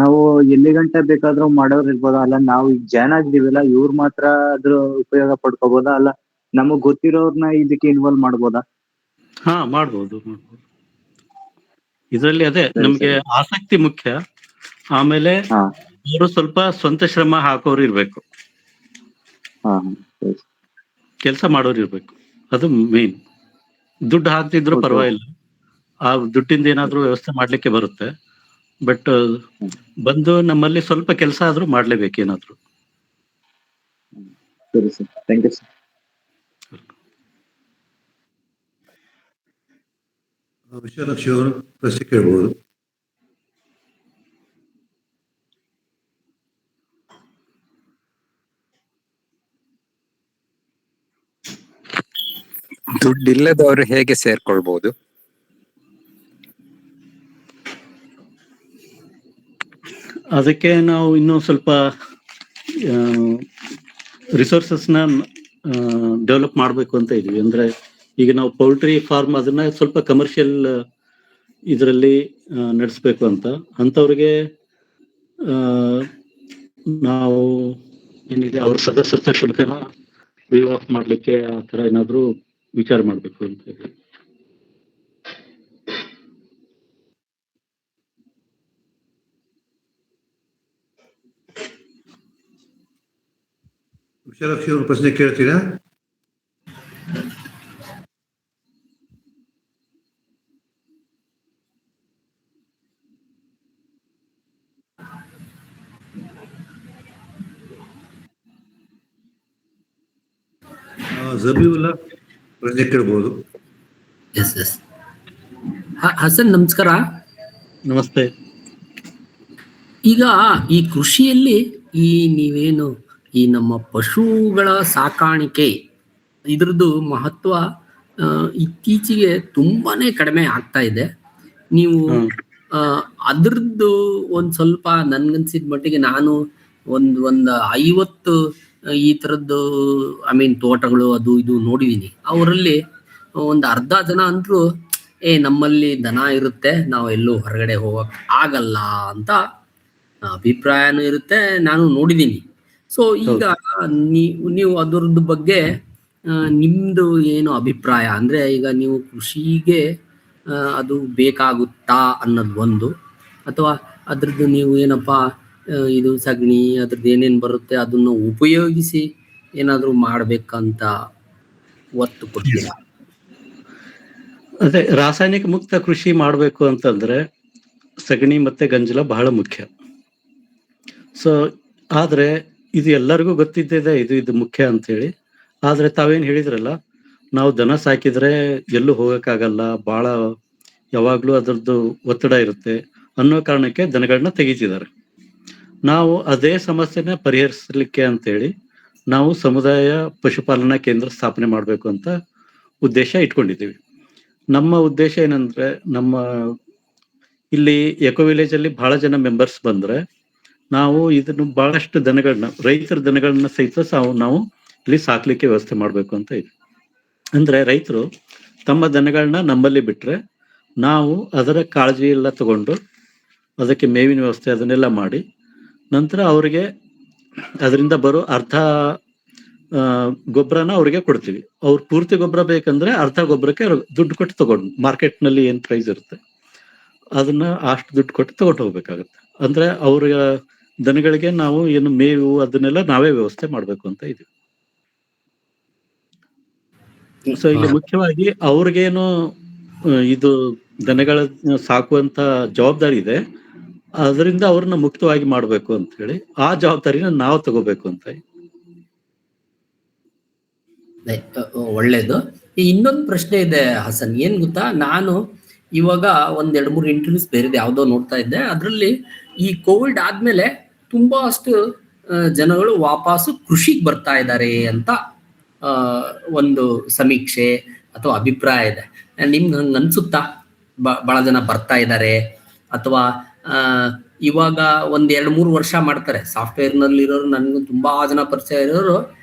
ನಾವು ಎಲ್ಲಿ ಗಂಟೆ ಬೇಕಾದ್ರೂ ಮಾಡೋರು ಇರ್ಬೋದಾ, ಅಲ್ಲ ನಾವು ಈಗ ಜಾಯ್ನ್ ಆಗಿದೀವಲ್ಲ ಇವ್ರು ಮಾತ್ರ ಅದ್ರ ಉಪಯೋಗ ಪಡ್ಕೋಬೋದಾ, ಅಲ್ಲ ನಮಗ್ ಗೊತ್ತಿರೋರ್ನ ಇದಕ್ಕೆ ಇನ್ವಾಲ್ವ್ ಮಾಡ್ಬೋದಾ? ಹಾ, ಮಾಡ್ಬೋದು. ಇದರಲ್ಲಿ ಅದೇ ಸರಿ ನಮ್ಗೆ ಸರಿ. ಆಸಕ್ತಿ ಮುಖ್ಯ. ಆಮೇಲೆ ಹಾ ಅವರು ಸ್ವಲ್ಪ ಸ್ವಂತ ಶ್ರಮ ಹಾಕೋರು ಇರ್ಬೇಕು, ಹಾ ಸರಿ. ಕೆಲಸ ಮಾಡೋರು ಇರ್ಬೇಕು. ಅದು ಮೇನ್. ದುಡ್ಡು ಹಾಕ್ತಿದ್ರು ಓಕೆ ಪರವಾಗಿಲ್ಲ, ಆ ದುಡ್ಡಿಂದ ಏನಾದ್ರೂ ವ್ಯವಸ್ಥೆ ಮಾಡ್ಲಿಕ್ಕೆ ಬರುತ್ತೆ. ಬಟ್ ಬಂದು ನಮ್ಮಲ್ಲಿ ಸ್ವಲ್ಪ ಕೆಲಸ ಆದ್ರೂ ಮಾಡ್ಲೇಬೇಕು ಏನಾದ್ರು. ಸರಿ sir, thank you sir. Vishalakshi ಅವರು ಪ್ರಶ್ನೆ ಕೇಳ್ಬೋದು. ದುಡ್ಡಿಲ್ಲದವರು ಹೇಗೆ ಸೇರ್ಕೊಳ್ಬಹುದು? ಅದಕ್ಕೆ ನಾವು ಇನ್ನೂ ಸ್ವಲ್ಪ ರಿಸೋರ್ಸಸ್ನ ಡೆವಲಪ್ ಮಾಡಬೇಕು ಅಂತ ಇದೀವಿ. ಅಂದ್ರೆ ಈಗ ನಾವು ಪೌಲ್ಟ್ರಿ ಫಾರ್ಮ್ ಅದನ್ನ ಸ್ವಲ್ಪ ಕಮರ್ಷಿಯಲ್ ಇದರಲ್ಲಿ ನಡೆಸ್ಬೇಕು ಅಂತವ್ರಿಗೆ ನಾವು ಏನಿದೆ ಅವ್ರ ಸದಸ್ಯತ್ವ ಶುಲ್ಕನ ವೇವ್ ಆಫ್ ಮಾಡ್ಲಿಕ್ಕೆ ಆ ಥರ ಏನಾದ್ರು ವಿಚಾರ ಮಾಡಬೇಕು ಅಂತ ಹೇಳಿ. ವಿಶಾಲಾಕ್ಷಿ ಅವರು ಪ್ರಶ್ನೆ ಕೇಳ್ತೀರಾ? ಜಬೀವುಲ್ಲಾ ಪ್ರಶ್ನೆ ಕೇಳ್ಬೋದು. S S. ಹಸನ್ ನಮಸ್ಕಾರ. ನಮಸ್ತೆ. ಈಗ ಈ ಕೃಷಿಯಲ್ಲಿ ಈ ನೀವೇನು ಈ ನಮ್ಮ ಪಶುಗಳ ಸಾಕಾಣಿಕೆ ಇದ್ರದ್ದು ಮಹತ್ವ ಇತ್ತೀಚೆಗೆ ತುಂಬಾನೇ ಕಡಿಮೆ ಆಗ್ತಾ ಇದೆ. ನೀವು ಅದ್ರದ್ದು ಒಂದ್ ಸ್ವಲ್ಪ ನನ್ಗನ್ಸಿದ ಮಟ್ಟಿಗೆ ನಾನು ಒಂದ್ 50 ಈ ತರದ್ದು ತೋಟಗಳು ಅದು ಇದು ನೋಡಿದೀನಿ. ಅವರಲ್ಲಿ ಒಂದ್ ಅರ್ಧ ಜನ ಅಂದ್ರು ನಮ್ಮಲ್ಲಿ ದನ ಇರುತ್ತೆ, ನಾವು ಎಲ್ಲೂ ಹೊರಗಡೆ ಹೋಗಕ್ ಆಗಲ್ಲ ಅಂತ ಅಭಿಪ್ರಾಯನೂ ಇರುತ್ತೆ, ನಾನು ನೋಡಿದೀನಿ. ಸೊ ಈಗ ನೀವು ಅದರದ್ದು ಬಗ್ಗೆ ನಿಮ್ದು ಏನು ಅಭಿಪ್ರಾಯ? ಅಂದ್ರೆ ಈಗ ನೀವು ಕೃಷಿಗೆ ಅದು ಬೇಕಾಗುತ್ತಾ ಅನ್ನೋದು ಒಂದು, ಅಥವಾ ಅದ್ರದ್ದು ನೀವು ಏನಪ್ಪಾ ಇದು ಸಗಣಿ ಅದ್ರದ್ದು ಏನೇನ್ ಬರುತ್ತೆ ಅದನ್ನು ಉಪಯೋಗಿಸಿ ಏನಾದ್ರು ಮಾಡ್ಬೇಕಂತ ಒತ್ತು ಕೊಡ್ತೀರಾ? ಅದೇ ರಾಸಾಯನಿಕ ಮುಕ್ತ ಕೃಷಿ ಮಾಡಬೇಕು ಅಂತಂದ್ರೆ ಸಗಣಿ ಮತ್ತೆ ಗಂಜಲ ಬಹಳ ಮುಖ್ಯ. ಸೊ ಆದ್ರೆ ಇದು ಎಲ್ಲರಿಗೂ ಗೊತ್ತಿದ್ದಿದೆ, ಇದು ಮುಖ್ಯ ಅಂತ ಹೇಳಿ. ಆದ್ರೆ ತಾವೇನ್ ಹೇಳಿದ್ರಲ್ಲ, ನಾವು ದನ ಸಾಕಿದ್ರೆ ಎಲ್ಲೂ ಹೋಗಕ್ಕಾಗಲ್ಲ, ಬಹಳ ಯಾವಾಗ್ಲೂ ಅದರದ್ದು ಒತ್ತಡ ಇರುತ್ತೆ ಅನ್ನೋ ಕಾರಣಕ್ಕೆ ದನಗಳನ್ನ ತೆಗಿತಿದ್ದಾರೆ. ನಾವು ಅದೇ ಸಮಸ್ಯೆನ ಪರಿಹರಿಸಲಿಕ್ಕೆ ಅಂತೇಳಿ ನಾವು ಸಮುದಾಯ ಪಶುಪಾಲನಾ ಕೇಂದ್ರ ಸ್ಥಾಪನೆ ಮಾಡಬೇಕು ಅಂತ ಉದ್ದೇಶ ಇಟ್ಕೊಂಡಿದ್ದೀವಿ. ನಮ್ಮ ಉದ್ದೇಶ ಏನಂದ್ರೆ, ನಮ್ಮ ಇಲ್ಲಿ ಎಕೋ ವಿಲೇಜ್ ಅಲ್ಲಿ ಬಹಳ ಜನ ಮೆಂಬರ್ಸ್ ಬಂದ್ರೆ ನಾವು ಇದನ್ನು ಬಹಳಷ್ಟು ದನಗಳನ್ನ, ರೈತರ ದನಗಳನ್ನ ಸಹಿತ ನಾವು ಇಲ್ಲಿ ಸಾಕ್ಲಿಕ್ಕೆ ವ್ಯವಸ್ಥೆ ಮಾಡ್ಬೇಕು ಅಂತ ಇದೆ. ಅಂದ್ರೆ ರೈತರು ತಮ್ಮ ದನಗಳನ್ನ ನಮ್ಮಲ್ಲಿ ಬಿಟ್ರೆ ನಾವು ಅದರ ಕಾಳಜಿ ಎಲ್ಲ ತಗೊಂಡು ಅದಕ್ಕೆ ಮೇವಿನ ವ್ಯವಸ್ಥೆ ಅದನ್ನೆಲ್ಲ ಮಾಡಿ ನಂತರ ಅವರಿಗೆ ಅದರಿಂದ ಬರೋ ಅರ್ಧ ಗೊಬ್ಬರನ ಅವ್ರಿಗೆ ಕೊಡ್ತೀವಿ. ಅವ್ರು ಪೂರ್ತಿ ಗೊಬ್ಬರ ಬೇಕಂದ್ರೆ ಅರ್ಧ ಗೊಬ್ಬರಕ್ಕೆ ದುಡ್ಡು ಕೊಟ್ಟು ತಗೊಂಡು, ಮಾರ್ಕೆಟ್ ನಲ್ಲಿ ಏನ್ ಪ್ರೈಸ್ ಇರುತ್ತೆ ಅದನ್ನ ಅಷ್ಟು ದುಡ್ಡು ಕೊಟ್ಟು ತಗೊಂಡು ಹೋಗ್ಬೇಕಾಗತ್ತೆ. ಅಂದ್ರೆ ಅವ್ರ ದನಗಳಿಗೆ ನಾವು ಏನು ಮೇವು ಅದನ್ನೆಲ್ಲ ನಾವೇ ವ್ಯವಸ್ಥೆ ಮಾಡ್ಬೇಕು ಅಂತ ಇದೀವಿ. ಸೊ ಇಲ್ಲಿ ಮುಖ್ಯವಾಗಿ ಅವ್ರಿಗೇನು ಇದು ದನಗಳ ಸಾಕುವಂತ ಜವಾಬ್ದಾರಿ ಇದೆ, ಅದರಿಂದ ಅವ್ರನ್ನ ಮುಕ್ತವಾಗಿ ಮಾಡ್ಬೇಕು ಅಂತ ಹೇಳಿ ಆ ಜವಾಬ್ದಾರಿನ ನಾವು ತಗೋಬೇಕು ಅಂತ. ಒಳ್ಳೇದು. ಇನ್ನೊಂದು ಪ್ರಶ್ನೆ ಇದೆ ಹಸನ್, ಏನ್ ಗೊತ್ತಾ, ನಾನು ಇವಾಗ 1-2-3 ಇಂಟರ್ವ್ಯೂಸ್ ಬೇರೆದು ಯಾವ್ದೋ ನೋಡ್ತಾ ಇದ್ದೆ. ಅದ್ರಲ್ಲಿ ಈ ಕೋವಿಡ್ ಆದ್ಮೇಲೆ ತುಂಬಾ ಅಷ್ಟು ಜನಗಳು ವಾಪಸ್ಸು ಕೃಷಿಗೆ ಬರ್ತಾ ಇದ್ದಾರೆ ಅಂತ ಒಂದು ಸಮೀಕ್ಷೆ ಅಥವಾ ಅಭಿಪ್ರಾಯ ಇದೆ. ನಿಮ್ಗೆ ಹಂಗ ಅನ್ಸುತ್ತಾ ಬಹಳ ಜನ ಬರ್ತಾ ಇದ್ದಾರೆ? ಅಥವಾ ಇವಾಗ 1-2-3 ವರ್ಷ ಮಾಡ್ತಾರೆ ಸಾಫ್ಟ್ವೇರ್ ನಲ್ಲಿ ಇರೋರು, ನನ್ಗೂ ತುಂಬಾ ಜನ ಪರಿಚಯ ಇರೋರು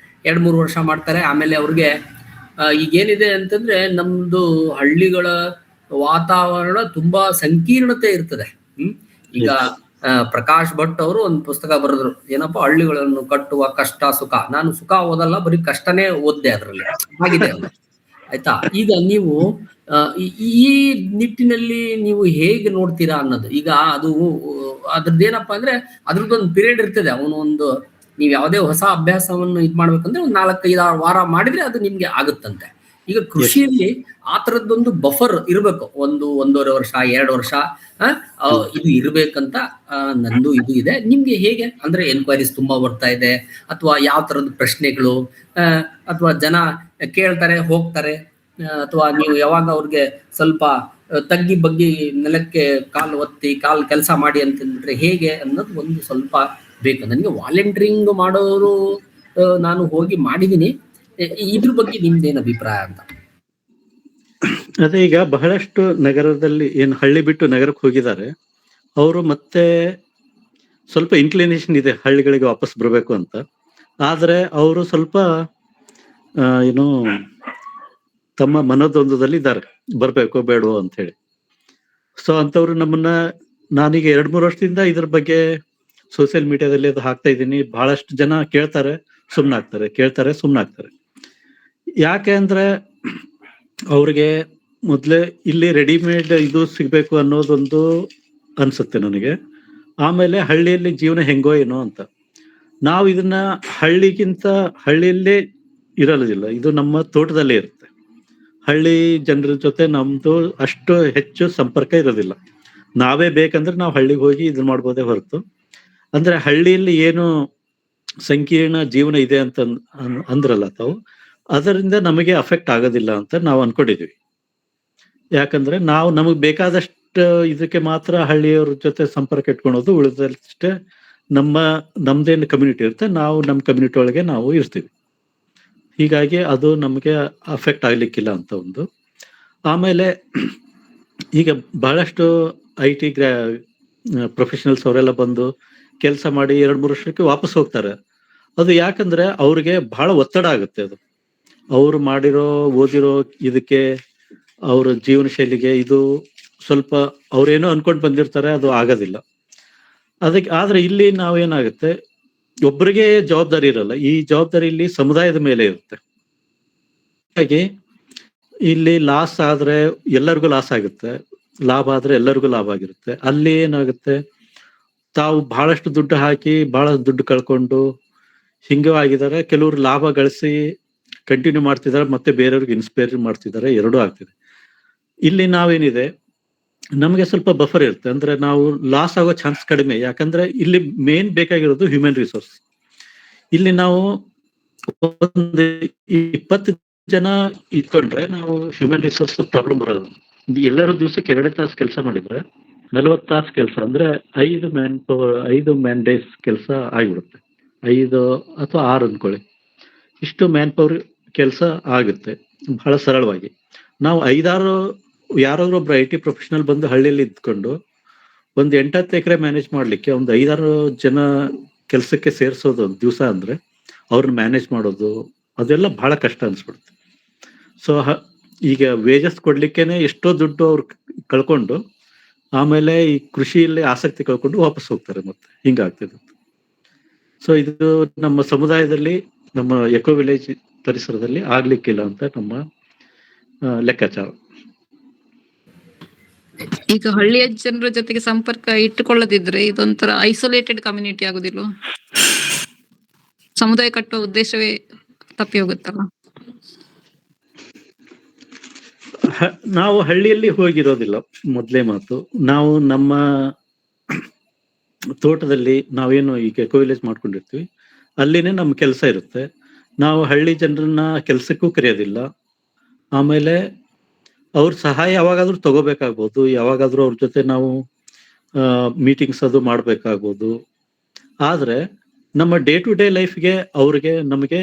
2-3 ವರ್ಷ ಮಾಡ್ತಾರೆ, ಆಮೇಲೆ ಅವ್ರಿಗೆ ಈಗೇನಿದೆ ಅಂತಂದ್ರೆ ನಮ್ದು ಹಳ್ಳಿಗಳ ವಾತಾವರಣ ತುಂಬಾ ಸಂಕೀರ್ಣತೆ ಇರ್ತದೆ. ಈಗ ಪ್ರಕಾಶ್ ಭಟ್ ಅವರು ಒಂದು ಪುಸ್ತಕ ಬರೆದ್ರು, ಏನಪ್ಪಾ, ಹಳ್ಳಿಗಳನ್ನು ಕಟ್ಟುವ ಕಷ್ಟ ಸುಖ. ನಾನು ಸುಖ ಓದಲ್ಲ, ಬರೀ ಕಷ್ಟನೇ ಓದ್ದೆ ಅದ್ರಲ್ಲಿ, ಆಗಿದೆ ಅದು. ಆಯ್ತಾ? ಈಗ ನೀವು ಈ ನಿಟ್ಟಿನಲ್ಲಿ ನೀವು ಹೇಗೆ ನೋಡ್ತೀರಾ ಅನ್ನೋದು. ಈಗ ಅದು ಅದ್ರದ್ದೇನಪ್ಪಾ ಅಂದ್ರೆ ಅದ್ರದ್ದೊಂದು ಪೀರಿಯಡ್ ಇರ್ತದೆ. ಒಂದು ನೀವು ಯಾವುದೇ ಹೊಸ ಅಭ್ಯಾಸವನ್ನು ಇದ್ ಮಾಡ್ಬೇಕಂದ್ರೆ ಒಂದು 4-5-6 ವಾರ ಮಾಡಿದ್ರೆ ಅದು ನಿಮ್ಗೆ ಆಗುತ್ತಂತೆ. ಈಗ ಕೃಷಿಯಲ್ಲಿ ಆ ತರದ್ದೊಂದು ಬಫರ್ ಇರಬೇಕು, 1-1.5 ವರ್ಷ, 2 ವರ್ಷ ಇದು ಇರ್ಬೇಕಂತ ನಂದು ಇದು ಇದೆ. ನಿಮ್ಗೆ ಹೇಗೆ ಅಂದ್ರೆ ಎನ್ಕ್ವೈರೀಸ್ ತುಂಬಾ ಬರ್ತಾ ಇದೆ, ಅಥವಾ ಯಾವ ತರದ ಪ್ರಶ್ನೆಗಳು, ಅಥವಾ ಜನ ಕೇಳ್ತಾರೆ ಹೋಗ್ತಾರೆ, ಅಥವಾ ನೀವು ಯಾವಾಗ ಅವ್ರಿಗೆ ಸ್ವಲ್ಪ ತಗ್ಗಿ ಬಗ್ಗಿ ನೆಲಕ್ಕೆ ಕಾಲು ಒತ್ತಿ ಕೆಲಸ ಮಾಡಿ ಅಂತಂದ್ರೆ ಹೇಗೆ ಅನ್ನೋದು ಒಂದು ಸ್ವಲ್ಪ ಬೇಕು. ನನಗೆ ವಾಲಂಟಿಯರಿಂಗ್ ಮಾಡೋರು ನಾನು ಹೋಗಿ ಮಾಡಿದೀನಿ. ಇದ್ರ ಬಗ್ಗೆ ನಿಮ್ದೇನ್ ಅಭಿಪ್ರಾಯ ಅಂತ? ಅದೇ, ಈಗ ಬಹಳಷ್ಟು ನಗರದಲ್ಲಿ ಏನು ಹಳ್ಳಿ ಬಿಟ್ಟು ನಗರಕ್ಕೆ ಹೋಗಿದ್ದಾರೆ ಅವರು, ಮತ್ತೆ ಸ್ವಲ್ಪ ಇನ್ಕ್ಲಿನೇಷನ್ ಇದೆ ಹಳ್ಳಿಗಳಿಗೆ ವಾಪಸ್ ಬರಬೇಕು ಅಂತ. ಆದ್ರೆ ಅವರು ಸ್ವಲ್ಪ ಏನು ತಮ್ಮ ಮನೋದ್ವಂದ್ವದಲ್ಲಿ ಇದ್ದಾರೆ, ಬರ್ಬೇಕು ಬೇಡವೋ ಅಂತ ಹೇಳಿ. ಸೊ ಅಂತವ್ರು ನಮ್ಮನ್ನ, ನಾನೀಗ 2-3 ವರ್ಷದಿಂದ ಇದ್ರ ಬಗ್ಗೆ ಸೋಷಿಯಲ್ ಮೀಡಿಯಾದಲ್ಲಿ ಅದು ಹಾಕ್ತಾ ಇದ್ದೀನಿ. ಬಹಳಷ್ಟು ಜನ ಕೇಳ್ತಾರೆ, ಸುಮ್ನಾಗ್ತಾರೆ, ಕೇಳ್ತಾರೆ, ಸುಮ್ನಾಗ್ತಾರೆ. ಯಾಕೆ ಅಂದ್ರೆ ಅವ್ರಿಗೆ ಮೊದ್ಲೇ ಇಲ್ಲಿ ರೆಡಿಮೇಡ್ ಇದು ಸಿಗ್ಬೇಕು ಅನ್ನೋದೊಂದು ಅನ್ಸುತ್ತೆ ನನಗೆ. ಆಮೇಲೆ ಹಳ್ಳಿಯಲ್ಲಿ ಜೀವನ ಹೆಂಗೋ ಏನೋ ಅಂತ. ನಾವು ಇದನ್ನ ಹಳ್ಳಿಯಲ್ಲೇ ಇರಲಿಲ್ಲ, ಇದು ನಮ್ಮ ತೋಟದಲ್ಲೇ ಇರುತ್ತೆ. ಹಳ್ಳಿ ಜನರ ಜೊತೆ ನಮ್ದು ಅಷ್ಟು ಹೆಚ್ಚು ಸಂಪರ್ಕ ಇರೋದಿಲ್ಲ. ನಾವೇ ಬೇಕಂದ್ರೆ ನಾವು ಹಳ್ಳಿಗೆ ಹೋಗಿ ಇದನ್ನ ಮಾಡ್ಬೋದೇ ಹೊರತು, ಅಂದ್ರೆ ಹಳ್ಳಿಯಲ್ಲಿ ಏನು ಸಂಕೀರ್ಣ ಜೀವನ ಇದೆ ಅಂತ ಅಂದ್ರಲ್ಲ ತಾವು, ಅದರಿಂದ ನಮಗೆ ಅಫೆಕ್ಟ್ ಆಗೋದಿಲ್ಲ ಅಂತ ನಾವು ಅನ್ಕೊಂಡಿದ್ವಿ. ಯಾಕಂದ್ರೆ ನಾವು ನಮಗ್ ಬೇಕಾದಷ್ಟು ಇದಕ್ಕೆ ಮಾತ್ರ ಹಳ್ಳಿಯವ್ರ ಜೊತೆ ಸಂಪರ್ಕ ಇಟ್ಕೊಳೋದು, ಉಳಿದಷ್ಟೇ ನಮ್ದೇನು ಕಮ್ಯುನಿಟಿ ಇರುತ್ತೆ, ನಾವು ನಮ್ಮ ಕಮ್ಯುನಿಟಿ ಒಳಗೆ ನಾವು ಇರ್ತೀವಿ. ಹೀಗಾಗಿ ಅದು ನಮಗೆ ಅಫೆಕ್ಟ್ ಆಗ್ಲಿಕ್ಕಿಲ್ಲ ಅಂತ ಒಂದು. ಆಮೇಲೆ ಈಗ ಬಹಳಷ್ಟು IT ಪ್ರೊಫೆಷನಲ್ಸ್ ಅವರೆಲ್ಲ ಬಂದು ಕೆಲಸ ಮಾಡಿ 2-3 ವರ್ಷಕ್ಕೆ ವಾಪಸ್ ಹೋಗ್ತಾರೆ. ಅದು ಯಾಕಂದ್ರೆ ಅವ್ರಿಗೆ ಬಹಳ ಒತ್ತಡ ಆಗುತ್ತೆ. ಅದು ಅವ್ರು ಓದಿರೋ ಇದಕ್ಕೆ, ಅವ್ರ ಜೀವನ ಶೈಲಿಗೆ ಇದು ಸ್ವಲ್ಪ ಅವ್ರೇನೋ ಅನ್ಕೊಂಡ್ ಬಂದಿರ್ತಾರೆ, ಅದು ಆಗೋದಿಲ್ಲ ಅದಕ್ಕೆ. ಆದ್ರೆ ಇಲ್ಲಿ ನಾವೇನಾಗುತ್ತೆ, ಒಬ್ಬರಿಗೆ ಜವಾಬ್ದಾರಿ ಇರಲ್ಲ, ಈ ಜವಾಬ್ದಾರಿ ಇಲ್ಲಿ ಸಮುದಾಯದ ಮೇಲೆ ಇರುತ್ತೆ. ಹಾಗಾಗಿ ಇಲ್ಲಿ ಲಾಸ್ ಆದ್ರೆ ಎಲ್ಲರಿಗೂ ಲಾಸ್ ಆಗುತ್ತೆ, ಲಾಭ ಆದ್ರೆ ಎಲ್ಲರಿಗೂ ಲಾಭ ಆಗಿರುತ್ತೆ. ಅಲ್ಲಿ ಏನಾಗುತ್ತೆ, ತಾವು ಬಹಳಷ್ಟು ದುಡ್ಡು ಹಾಕಿ ಬಹಳ ದುಡ್ಡು ಕಳ್ಕೊಂಡು ಹಿಂಗೂ ಆಗಿದ್ದಾರೆ. ಕೆಲವರು ಲಾಭ ಗಳಿಸಿ ಕಂಟಿನ್ಯೂ ಮಾಡ್ತಿದ್ದಾರೆ, ಮತ್ತೆ ಬೇರೆಯವ್ರಿಗೆ ಇನ್ಸ್ಪೈರ್ ಮಾಡ್ತಿದ್ದಾರೆ, ಎರಡೂ ಆಗ್ತಿದೆ. ಇಲ್ಲಿ ನಾವೇನಿದೆ, ನಮಗೆ ಸ್ವಲ್ಪ ಬಫರ್ ಇರುತ್ತೆ, ಅಂದ್ರೆ ನಾವು ಲಾಸ್ ಆಗೋ ಚಾನ್ಸ್ ಕಡಿಮೆ. ಯಾಕಂದ್ರೆ ಇಲ್ಲಿ ಮೇನ್ ಬೇಕಾಗಿರೋದು ಹ್ಯೂಮನ್ ರಿಸೋರ್ಸ್. ಇಲ್ಲಿ ನಾವು ಒಂದು 20 ಜನ ಇಟ್ಕೊಂಡ್ರೆ ನಾವು ಹ್ಯೂಮನ್ ರಿಸೋರ್ಸ್ ಪ್ರಾಬ್ಲಮ್ ಬರೋದು. ಎಲ್ಲರೂ ದಿವಸಕ್ಕೆ 2 ತಾಸು ಕೆಲಸ ಮಾಡಿದ್ರೆ 40 ತಾಸು ಕೆಲಸ, ಅಂದ್ರೆ 5 ಮ್ಯಾನ್ ಡೇಸ್ ಕೆಲಸ ಆಗಿಬಿಡುತ್ತೆ. 5 ಅಥವಾ 6 ಅನ್ಕೊಳ್ಳಿ, ಇಷ್ಟು ಮ್ಯಾನ್ ಪವರ್ ಕೆಲಸ ಆಗುತ್ತೆ ಬಹಳ ಸರಳವಾಗಿ. ನಾವು 5-6 ಯಾರಾದ್ರೂ ಒಬ್ರು IT ಪ್ರೊಫೆಷನಲ್ ಬಂದು ಹಳ್ಳಿಯಲ್ಲಿ ಇದ್ಕೊಂಡು ಒಂದು 8-10 ಎಕರೆ ಮ್ಯಾನೇಜ್ ಮಾಡ್ಲಿಕ್ಕೆ ಒಂದು 5-6 ಜನ ಕೆಲಸಕ್ಕೆ ಸೇರಿಸೋದು ಒಂದು ದಿವಸ ಅಂದ್ರೆ, ಅವ್ರನ್ನ ಮ್ಯಾನೇಜ್ ಮಾಡೋದು ಅದೆಲ್ಲ ಬಹಳ ಕಷ್ಟ ಅನ್ಸ್ಬಿಡುತ್ತೆ. ಸೊ ಈಗ ವೇಜಸ್ ಕೊಡ್ಲಿಕ್ಕೇನೆ ಎಷ್ಟೋ ದುಡ್ಡು ಅವ್ರು ಕಳ್ಕೊಂಡು, ಆಮೇಲೆ ಈ ಕೃಷಿಯಲ್ಲಿ ಆಸಕ್ತಿ ಕಳ್ಕೊಂಡು ವಾಪಸ್ ಹೋಗ್ತಾರೆ, ಮತ್ತೆ ಹಿಂಗಾಗ್ತದೆ. ಸೊ ಇದು ನಮ್ಮ ಸಮುದಾಯದಲ್ಲಿ, ನಮ್ಮ ಎಕೋ ವಿಲೇಜ್ ಪರಿಸರದಲ್ಲಿ ಆಗ್ಲಿಕ್ಕಿಲ್ಲ ಅಂತ ನಮ್ಮ ಲೆಕ್ಕಾಚಾರ. ಈಗ ಹಳ್ಳಿಯ ಜನರ ಜೊತೆಗೆ ಸಂಪರ್ಕ ಇಟ್ಟುಕೊಳ್ಳದಿದ್ರೆ ಇದೊಂಥರ ಐಸೋಲೇಟೆಡ್ ಕಮ್ಯುನಿಟಿ ಆಗುದಿಲ್ವಾ? ಸಮುದಾಯ ಕಟ್ಟುವ ಉದ್ದೇಶವೇ ತಪ್ಪಿ ಹೋಗುತ್ತಲ್ಲ. ನಾವು ಹಳ್ಳಿಯಲ್ಲಿ ಹೋಗಿರೋದಿಲ್ಲ, ಮೊದಲೇ ಮಾತು. ನಾವು ನಮ್ಮ ತೋಟದಲ್ಲಿ ನಾವೇನು ಈಗ ಎಕೋ ವಿಲೇಜ್ ಮಾಡ್ಕೊಂಡಿರ್ತೀವಿ, ಅಲ್ಲಿನೇ ನಮ್ಮ ಕೆಲಸ ಇರುತ್ತೆ. ನಾವು ಹಳ್ಳಿ ಜನರನ್ನ ಕೆಲಸಕ್ಕೂ ಕರೆಯೋದಿಲ್ಲ. ಆಮೇಲೆ ಅವ್ರ ಸಹಾಯ ಯಾವಾಗಾದ್ರೂ ತಗೋಬೇಕಾಗ್ಬೋದು, ಯಾವಾಗಾದ್ರೂ ಅವ್ರ ಜೊತೆ ನಾವು ಮೀಟಿಂಗ್ಸ್ ಅದು ಮಾಡ್ಬೇಕಾಗ್ಬೋದು. ಆದ್ರೆ ನಮ್ಮ ಡೇ ಟು ಡೇ ಲೈಫ್ಗೆ ಅವ್ರಿಗೆ ನಮಗೆ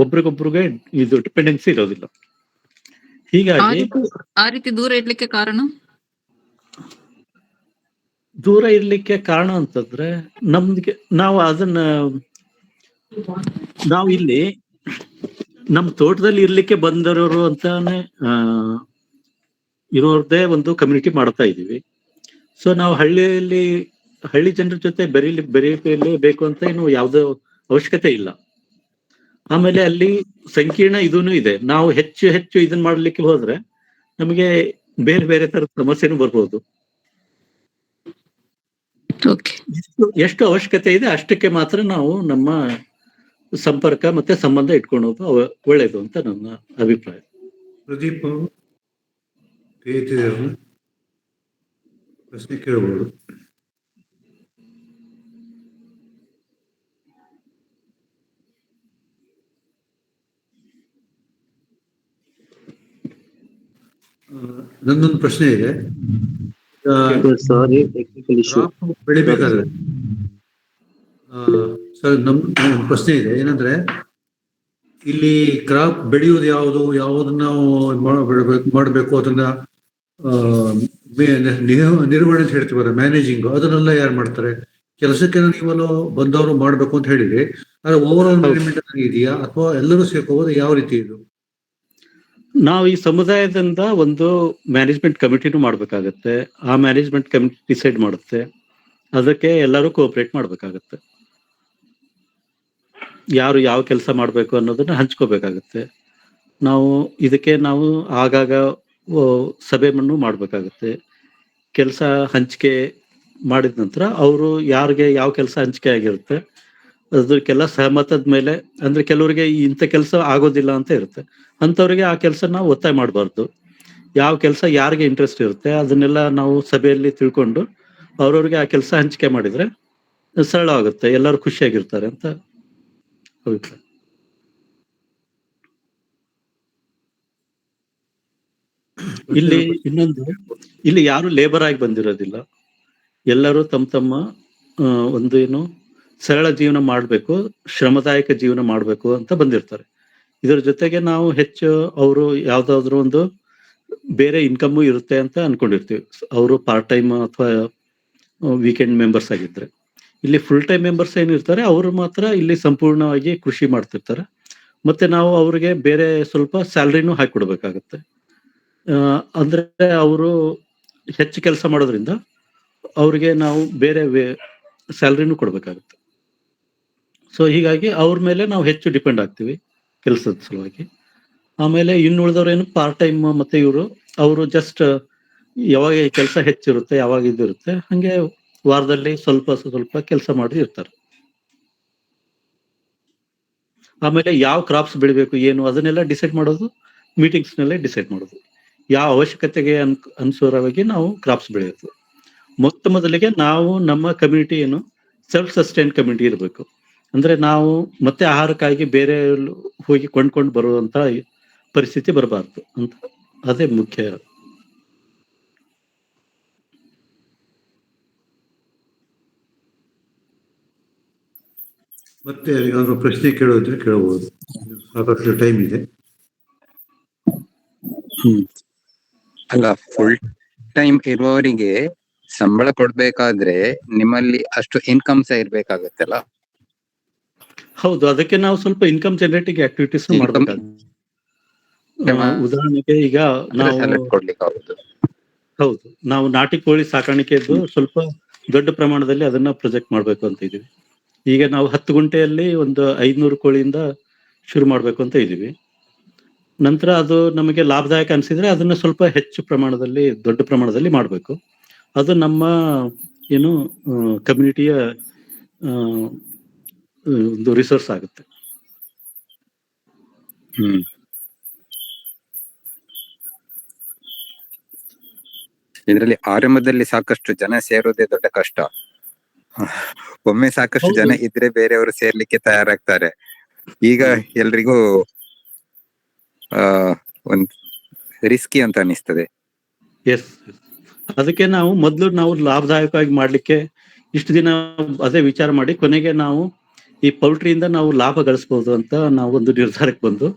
ಒಬ್ರಿಗೊಬ್ರಿಗೆ ಇದು ಡಿಪೆಂಡೆನ್ಸಿ ಇರೋದಿಲ್ಲ. ಹೀಗಾಗಿ ಆ ರೀತಿ ದೂರ ಇಡ್ಲಿಕ್ಕೆ ಕಾರಣ, ದೂರ ಇರ್ಲಿಕ್ಕೆ ಕಾರಣ ಅಂತಂದ್ರೆ ನಮ್ಗೆ ನಾವು ಇಲ್ಲಿ ನಮ್ಮ ತೋಟದಲ್ಲಿ ಇರ್ಲಿಕ್ಕೆ ಬಂದರೋರು ಅಂತಾನೆ ಇರೋದೇ ಒಂದು ಕಮ್ಯುನಿಟಿ ಮಾಡ್ತಾ ಇದ್ದೀವಿ. ಸೊ ನಾವು ಹಳ್ಳಿ ಜನರ ಜೊತೆ ಬೆರೀಬೇಕು ಅಂತ ಏನು ಯಾವುದೋ ಅವಶ್ಯಕತೆ ಇಲ್ಲ. ಆಮೇಲೆ ಅಲ್ಲಿ ಸಂಕೀರ್ಣ ಇದೂನು ಇದೆ. ನಾವು ಹೆಚ್ಚು ಇದನ್ನ ಮಾಡ್ಲಿಕ್ಕೆ ಹೋದ್ರೆ ನಮಗೆ ಬೇರೆ ಬೇರೆ ತರದ ಸಮಸ್ಯೆನೂ ಬರ್ಬೋದು. ಓಕೆ. ಎಷ್ಟು ಅವಶ್ಯಕತೆ ಇದೆ ಅಷ್ಟಕ್ಕೆ ಮಾತ್ರ ನಾವು ನಮ್ಮ ಸಂಪರ್ಕ ಮತ್ತೆ ಸಂಬಂಧ ಇಟ್ಕೊಳ್ಳೋದು ಒಳ್ಳೇದು ಅಂತ ನನ್ನ ಅಭಿಪ್ರಾಯ. ಪ್ರದೀಪ್ ಅವರು ಪ್ರಶ್ನೆ ಕೇಳಬಹುದು. ನನ್ನೊಂದು ಪ್ರಶ್ನೆ ಇದೆ. ಕ್ರಾಪ್ ಬೆಳಿಬೇಕಾದ್ರೆ ಸರ್ ನಮ್ಮ ಪ್ರಶ್ನೆ ಇದೆ ಏನಂದ್ರೆ, ಇಲ್ಲಿ ಕ್ರಾಪ್ ಬೆಳೆಯುವುದು ಯಾವುದನ್ನ ನಾವು ಮಾಡಬೇಕು ಅದನ್ನ ನಿರ್ವಹಣೆ ಅಂತ ಹೇಳ್ತೀವಲ್ಲ, ಮ್ಯಾನೇಜಿಂಗ್, ಅದನ್ನೆಲ್ಲ ಯಾರು ಮಾಡ್ತಾರೆ? ಕೆಲಸಕ್ಕೆ ನೀವಲ್ಲ ಬಂದವರು ಮಾಡ್ಬೇಕು ಅಂತ ಹೇಳಿದ್ರೆ ಆದ್ರೆ ಓವರ್ ಆಲ್ ಮ್ಯಾನೇಜ್ಮೆಂಟ್ ಇದೆಯಾ ಅಥವಾ ಎಲ್ಲರೂ ಸೇರ್ಕೋಬಹುದು? ಯಾವ ರೀತಿ ಇದು? ನಾವು ಈ ಸಮುದಾಯದಿಂದ ಒಂದು ಮ್ಯಾನೇಜ್ಮೆಂಟ್ ಕಮಿಟಿನೂ ಮಾಡ್ಬೇಕಾಗತ್ತೆ. ಆ ಮ್ಯಾನೇಜ್ಮೆಂಟ್ ಕಮಿಟಿ ಡಿಸೈಡ್ ಮಾಡುತ್ತೆ. ಅದಕ್ಕೆ ಎಲ್ಲರೂ ಕೋಆಪರೇಟ್ ಮಾಡ್ಬೇಕಾಗತ್ತೆ. ಯಾರು ಯಾವ ಕೆಲಸ ಮಾಡ್ಬೇಕು ಅನ್ನೋದನ್ನ ಹಂಚ್ಕೋಬೇಕಾಗತ್ತೆ. ಇದಕ್ಕೆ ನಾವು ಆಗಾಗ ಸಭೆಯನ್ನು ಮಾಡ್ಬೇಕಾಗತ್ತೆ. ಕೆಲಸ ಹಂಚಿಕೆ ಮಾಡಿದ ನಂತರ ಅವರು ಯಾರಿಗೆ ಯಾವ ಕೆಲಸ ಹಂಚಿಕೆ ಆಗಿರುತ್ತೆ ಅದಕ್ಕೆಲ್ಲ ಸಹಮತದ ಮೇಲೆ, ಅಂದ್ರೆ ಕೆಲವರಿಗೆ ಇಂಥ ಕೆಲಸ ಆಗೋದಿಲ್ಲ ಅಂತ ಇರುತ್ತೆ, ಅಂಥವ್ರಿಗೆ ಆ ಕೆಲಸ ನಾವು ಒತ್ತಾಯ ಮಾಡಬಾರ್ದು. ಯಾವ ಕೆಲಸ ಯಾರಿಗೆ ಇಂಟ್ರೆಸ್ಟ್ ಇರುತ್ತೆ ಅದನ್ನೆಲ್ಲ ನಾವು ಸಭೆಯಲ್ಲಿ ತಿಳ್ಕೊಂಡು ಅವ್ರವ್ರಿಗೆ ಆ ಕೆಲಸ ಹಂಚಿಕೆ ಮಾಡಿದ್ರೆ ಸರಳ ಆಗುತ್ತೆ, ಎಲ್ಲರೂ ಖುಷಿಯಾಗಿರ್ತಾರೆ ಅಂತ ಅಭಿಪ್ರಾಯ. ಇಲ್ಲಿ ಯಾರು ಲೇಬರ್ ಆಗಿ ಬಂದಿರೋದಿಲ್ಲ. ಎಲ್ಲರೂ ತಮ್ಮ ಒಂದು ಏನು ಸರಳ ಜೀವನ ಮಾಡಬೇಕು, ಶ್ರಮದಾಯಕ ಜೀವನ ಮಾಡಬೇಕು ಅಂತ ಬಂದಿರ್ತಾರೆ. ಇದರ ಜೊತೆಗೆ ನಾವು ಹೆಚ್ಚು ಅವರು ಯಾವ್ದಾದ್ರು ಒಂದು ಬೇರೆ ಇನ್ಕಮ್ಮು ಇರುತ್ತೆ ಅಂತ ಅನ್ಕೊಂಡಿರ್ತೀವಿ. ಅವರು ಪಾರ್ಟ್ ಟೈಮ್ ಅಥವಾ ವೀಕೆಂಡ್ ಮೆಂಬರ್ಸ್ ಆಗಿದ್ರೆ. ಇಲ್ಲಿ ಫುಲ್ ಟೈಮ್ ಮೆಂಬರ್ಸ್ ಏನಿರ್ತಾರೆ ಅವರು ಮಾತ್ರ ಇಲ್ಲಿ ಸಂಪೂರ್ಣವಾಗಿ ಕೃಷಿ ಮಾಡ್ತಿರ್ತಾರೆ. ಮತ್ತೆ ನಾವು ಅವ್ರಿಗೆ ಬೇರೆ ಸ್ವಲ್ಪ ಸ್ಯಾಲ್ರಿನೂ ಹಾಕಿಕೊಡ್ಬೇಕಾಗತ್ತೆ. ಅಂದ್ರೆ ಅವರು ಹೆಚ್ಚು ಕೆಲಸ ಮಾಡೋದ್ರಿಂದ ಅವ್ರಿಗೆ ನಾವು ಬೇರೆ ಸ್ಯಾಲ್ರಿನೂ ಕೊಡ್ಬೇಕಾಗುತ್ತೆ. ಸೊ ಹೀಗಾಗಿ ಅವ್ರ ಮೇಲೆ ನಾವು ಹೆಚ್ಚು ಡಿಪೆಂಡ್ ಆಗ್ತೀವಿ ಕೆಲಸದ ಸಲುವಾಗಿ. ಆಮೇಲೆ ಇನ್ನುಳಿದವ್ರು ಏನು ಪಾರ್ಟ್ ಟೈಮ್ ಮತ್ತೆ ಅವರು ಜಸ್ಟ್ ಯಾವಾಗ ಕೆಲಸ ಹೆಚ್ಚಿರುತ್ತೆ ಯಾವಾಗ ಇದಿರುತ್ತೆ ಹಂಗೆ ವಾರದಲ್ಲಿ ಸ್ವಲ್ಪ ಕೆಲಸ ಮಾಡಿ ಇರ್ತಾರೆ. ಆಮೇಲೆ ಯಾವ ಕ್ರಾಪ್ಸ್ ಬೆಳಿಬೇಕು ಏನು ಅದನ್ನೆಲ್ಲ ಡಿಸೈಡ್ ಮಾಡೋದು ಮೀಟಿಂಗ್ಸ್ ನಲ್ಲೇ ಡಿಸೈಡ್ ಮಾಡೋದು. ಯಾವ ಅವಶ್ಯಕತೆಗೆ ಅನುಸಾರವಾಗಿ ನಾವು ಕ್ರಾಪ್ಸ್ ಬೆಳೆಯೋದು. ಮೊದಲಿಗೆ ನಾವು ನಮ್ಮ ಕಮ್ಯುನಿಟಿ ಏನು ಸೆಲ್ಫ್ ಸಸ್ಟೈನ್ ಕಮ್ಯುನಿಟಿ ಇರಬೇಕು. ಅಂದ್ರೆ ನಾವು ಮತ್ತೆ ಆಹಾರಕ್ಕಾಗಿ ಬೇರೆ ಹೋಗಿ ಕೊಂಡ್ಕೊಂಡು ಬರುವಂತ ಪರಿಸ್ಥಿತಿ ಬರಬಾರ್ದು ಅಂತ, ಅದೇ ಮುಖ್ಯ. ಮತ್ತೆ ಏನಾದ್ರು ಪ್ರಶ್ನೆ ಕೇಳೋದ್ರೆ ಕೇಳಬಹುದು, ಸಾಕಷ್ಟು ಟೈಮ್ ಇದೆ. ಅಲ್ಲ, ಫುಲ್ ಟೈಮ್ ಇರುವವರಿಗೆ ಸಂಬಳ ಕೊಡ್ಬೇಕಾದ್ರೆ ನಿಮ್ಮಲ್ಲಿ ಅಷ್ಟು ಇನ್ಕಮ್ ಸಹ ಇರ್ಬೇಕಾಗತ್ತಲ್ಲ? ಹೌದು, ಅದಕ್ಕೆ ನಾವು ಸ್ವಲ್ಪ ಇನ್ಕಮ್ ಜನರೇಟಿಂಗ್ ಆಕ್ಟಿವಿಟೀಸ್ ಮಾಡ್ಬೇಕಾಗುತ್ತೆ. ಉದಾಹರಣೆಗೆ ಈಗ ಹೌದು, ನಾವು ನಾಟಿ ಕೋಳಿ ಸಾಕಾಣಿಕೆದ್ದು ಸ್ವಲ್ಪ ದೊಡ್ಡ ಪ್ರಮಾಣದಲ್ಲಿ ಅದನ್ನ ಪ್ರೊಜೆಕ್ಟ್ ಮಾಡ್ಬೇಕು ಅಂತ ಇದೀವಿ. ಈಗ ನಾವು 10 ಗುಂಟೆಯಲ್ಲಿ ಒಂದು 500 ಕೋಳಿಯಿಂದ ಶುರು ಮಾಡ್ಬೇಕು ಅಂತ ಇದೀವಿ. ನಂತರ ಅದು ನಮಗೆ ಲಾಭದಾಯಕ ಅನ್ಸಿದ್ರೆ ಅದನ್ನ ಸ್ವಲ್ಪ ಹೆಚ್ಚು ಪ್ರಮಾಣದಲ್ಲಿ ದೊಡ್ಡ ಪ್ರಮಾಣದಲ್ಲಿ ಮಾಡ್ಬೇಕು. ಅದು ನಮ್ಮ ಏನು ಕಮ್ಯುನಿಟಿಯ ಒಂದು ರಿಸೋರ್ಸ್ ಆಗುತ್ತೆ. ಇದರಲ್ಲಿ ಆರಂಭದಲ್ಲಿ ಸಾಕಷ್ಟು ಜನ ಸೇರೋದೇ ದೊಡ್ಡ ಕಷ್ಟ. ಒಮ್ಮೆ ಸಾಕಷ್ಟು ಜನ ಇದ್ರೆ ಬೇರೆಯವರು ಸೇರ್ಲಿಕ್ಕೆ ತಯಾರಾಗ್ತಾರೆ. ಈಗ ಎಲ್ರಿಗೂ ಒಂದ್ ರಿಸ್ಕಿ ಅಂತ ಅನಿಸ್ತದೆ. ಎಸ್, ಅದಕ್ಕೆ ನಾವು ಲಾಭದಾಯಕವಾಗಿ ಮಾಡ್ಲಿಕ್ಕೆ ಇಷ್ಟು ದಿನ ಅದೇ ವಿಚಾರ ಮಾಡಿ ಕೊನೆಗೆ ನಾವು ಈ ಪೌಲ್ಟ್ರಿಯಿಂದ ನಾವು ಲಾಭ ಗಳಿಸಬಹುದು ಅಂತ ನಾವು ಒಂದು ನಿರ್ಧಾರಕ್ಕೆ ಬಂದು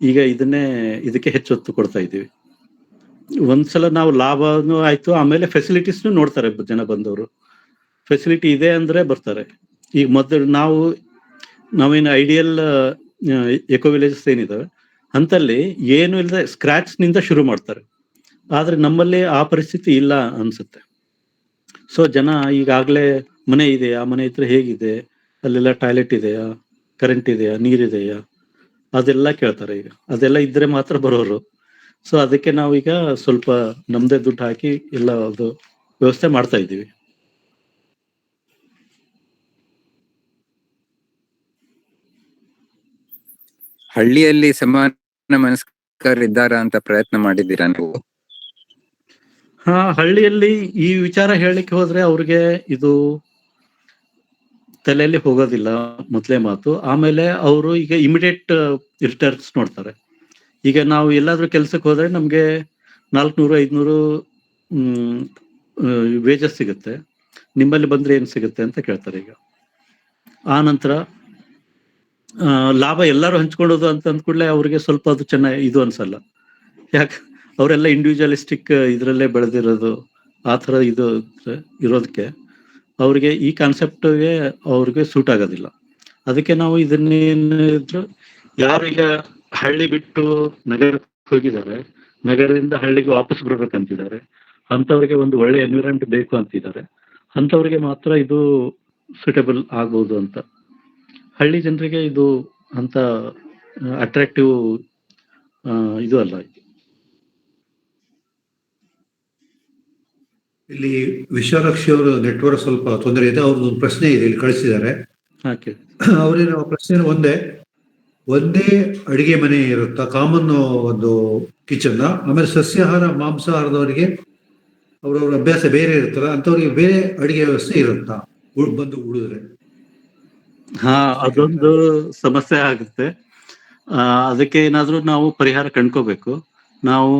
ಈಗ ಇದಕ್ಕೆ ಹೆಚ್ಚು ಒತ್ತು ಕೊಡ್ತಾ ಇದ್ದೀವಿ. ಒಂದ್ಸಲ ನಾವು ಲಾಭನೂ ಆಯ್ತು, ಆಮೇಲೆ ಫೆಸಿಲಿಟೀಸ್ನು ನೋಡ್ತಾರೆ ಜನ ಬಂದವರು. ಫೆಸಿಲಿಟಿ ಇದೆ ಅಂದ್ರೆ ಬರ್ತಾರೆ. ಈಗ ಮೊದಲು ನಾವೇನು ಐಡಿಯಲ್ ಎಕೋ ವಿಲೇಜಸ್ ಏನಿದಾವೆ ಅಂತಲ್ಲಿ ಏನು ಇಲ್ಲದೆ ಸ್ಕ್ರಾಚ್ ನಿಂದ ಶುರು ಮಾಡ್ತಾರೆ. ಆದ್ರೆ ನಮ್ಮಲ್ಲಿ ಆ ಪರಿಸ್ಥಿತಿ ಇಲ್ಲ ಅನ್ಸುತ್ತೆ. ಸೊ ಜನ ಈಗಾಗ್ಲೇ ಮನೆ ಇದೆಯಾ, ಮನೆ ಇದ್ರೆ ಹೇಗಿದೆ, ಅಲ್ಲೆಲ್ಲ ಟಾಯ್ಲೆಟ್ ಇದೆಯಾ, ಕರೆಂಟ್ ಇದೆಯಾ, ನೀರಿದೆಯಾ, ಅದೆಲ್ಲ ಕೇಳ್ತಾರೆ ಈಗ. ಅದೆಲ್ಲ ಇದ್ರೆ ಮಾತ್ರ ಬರೋರು. ಸೊ ಅದಕ್ಕೆ ನಾವೀಗ ಸ್ವಲ್ಪ ನಮ್ದೇ ದುಡ್ಡು ಹಾಕಿ ಎಲ್ಲ ಅದು ವ್ಯವಸ್ಥೆ ಮಾಡ್ತಾ ಇದ್ದೀವಿ. ಹಳ್ಳಿಯಲ್ಲಿ ಸಮಾನ ಮನಸ್ಕರಿದ್ದಾರಾ ಅಂತ ಪ್ರಯತ್ನ ಮಾಡಿದ್ದೀರಾ ನೀವು? ಹಾ, ಹಳ್ಳಿಯಲ್ಲಿ ಈ ವಿಚಾರ ಹೇಳಲಿಕ್ಕೆ ಹೋದ್ರೆ ಅವ್ರಿಗೆ ಇದು ತಲೆಯಲ್ಲಿ ಹೋಗೋದಿಲ್ಲ, ಮೊದಲೇ ಮಾತು. ಆಮೇಲೆ ಅವರು ಈಗ ಇಮಿಡಿಯೇಟ್ ರಿಟರ್ನ್ಸ್ ನೋಡ್ತಾರೆ. ಈಗ ನಾವು ಎಲ್ಲಾದ್ರೂ ಕೆಲ್ಸಕ್ಕೆ ಹೋದ್ರೆ ನಮ್ಗೆ 400-500 ವೇಜಸ್ ಸಿಗುತ್ತೆ, ನಿಮ್ಮಲ್ಲಿ ಬಂದ್ರೆ ಏನ್ ಸಿಗುತ್ತೆ ಅಂತ ಕೇಳ್ತಾರೆ ಈಗ. ಆ ನಂತರ ಲಾಭ ಎಲ್ಲರೂ ಹಂಚ್ಕೊಳ್ಳೋದು ಅಂತ ಅಂದ್ಕೂಡ್ಲೆ ಅವ್ರಿಗೆ ಸ್ವಲ್ಪ ಅದು ಚೆನ್ನಾಗಿ ಇದು ಅನ್ಸಲ್ಲ. ಯಾಕೆ ಅವರೆಲ್ಲ ಇಂಡಿವಿಜುವಲಿಸ್ಟಿಕ್ ಇದ್ರಲ್ಲೇ ಬೆಳೆದಿರೋದು, ಆ ಥರ ಇದು ಇರೋದಕ್ಕೆ ಅವ್ರಿಗೆ ಈ ಕಾನ್ಸೆಪ್ಟ್ಗೆ ಅವ್ರಿಗೆ ಸೂಟ್ ಆಗೋದಿಲ್ಲ. ಅದಕ್ಕೆ ನಾವು ಇದನ್ನೇನಿದ್ರು ಯಾರೀಗ ಹಳ್ಳಿ ಬಿಟ್ಟು ನಗರಕ್ಕೆ ಹೋಗಿದ್ದಾರೆ, ನಗರದಿಂದ ಹಳ್ಳಿಗೆ ವಾಪಸ್ ಬರ್ಬೇಕಂತಿದ್ದಾರೆ, ಅಂಥವ್ರಿಗೆ ಒಂದು ಒಳ್ಳೆ ಎನ್ವಿರಾನ್ಮೆಂಟ್ ಬೇಕು ಅಂತಿದ್ದಾರೆ, ಅಂಥವ್ರಿಗೆ ಮಾತ್ರ ಇದು ಸೂಟೇಬಲ್ ಆಗ್ಬೋದು ಅಂತ. ಹಳ್ಳಿ ಜನರಿಗೆ ಇದು ಅಂತ ಅಟ್ರಾಕ್ಟಿವ್ ಇದು ಅಲ್ಲ. ಇಲ್ಲಿ ವಿಶ್ವಲಕ್ಷಿ ಅವರ ನೆಟ್ವರ್ಕ್ ಸ್ವಲ್ಪ ತೊಂದರೆ ಇದೆ. ಅವ್ರದ್ದು ಒಂದು ಪ್ರಶ್ನೆ ಇದೆ, ಇಲ್ಲಿ ಕಳಿಸಿದ್ದಾರೆ. ಹಾಗೆ ಅವರಿನ ಪ್ರಶ್ನೆ ಒಂದೇ ಅಡಿಗೆ ಮನೆ ಇರುತ್ತಾ, ಕಾಮನ್ ಒಂದು ಕಿಚನ್? ಆಮೇಲೆ ಸಸ್ಯಾಹಾರ ಮಾಂಸಾಹಾರದವರಿಗೆ ಅವರವ್ರ ಅಭ್ಯಾಸ ಬೇರೆ ಇರುತ್ತಲ್ಲ, ಅಂಥವ್ರಿಗೆ ಬೇರೆ ಅಡಿಗೆ ವ್ಯವಸ್ಥೆ ಇರುತ್ತಾ ಬಂದು ಉಳಿದ್ರೆ? ಹಾ, ಅದೊಂದು ಸಮಸ್ಯೆ ಆಗುತ್ತೆ. ಅದಕ್ಕೆ ಏನಾದ್ರೂ ನಾವು ಪರಿಹಾರ ಕಂಡ್ಕೋಬೇಕು. ನಾವು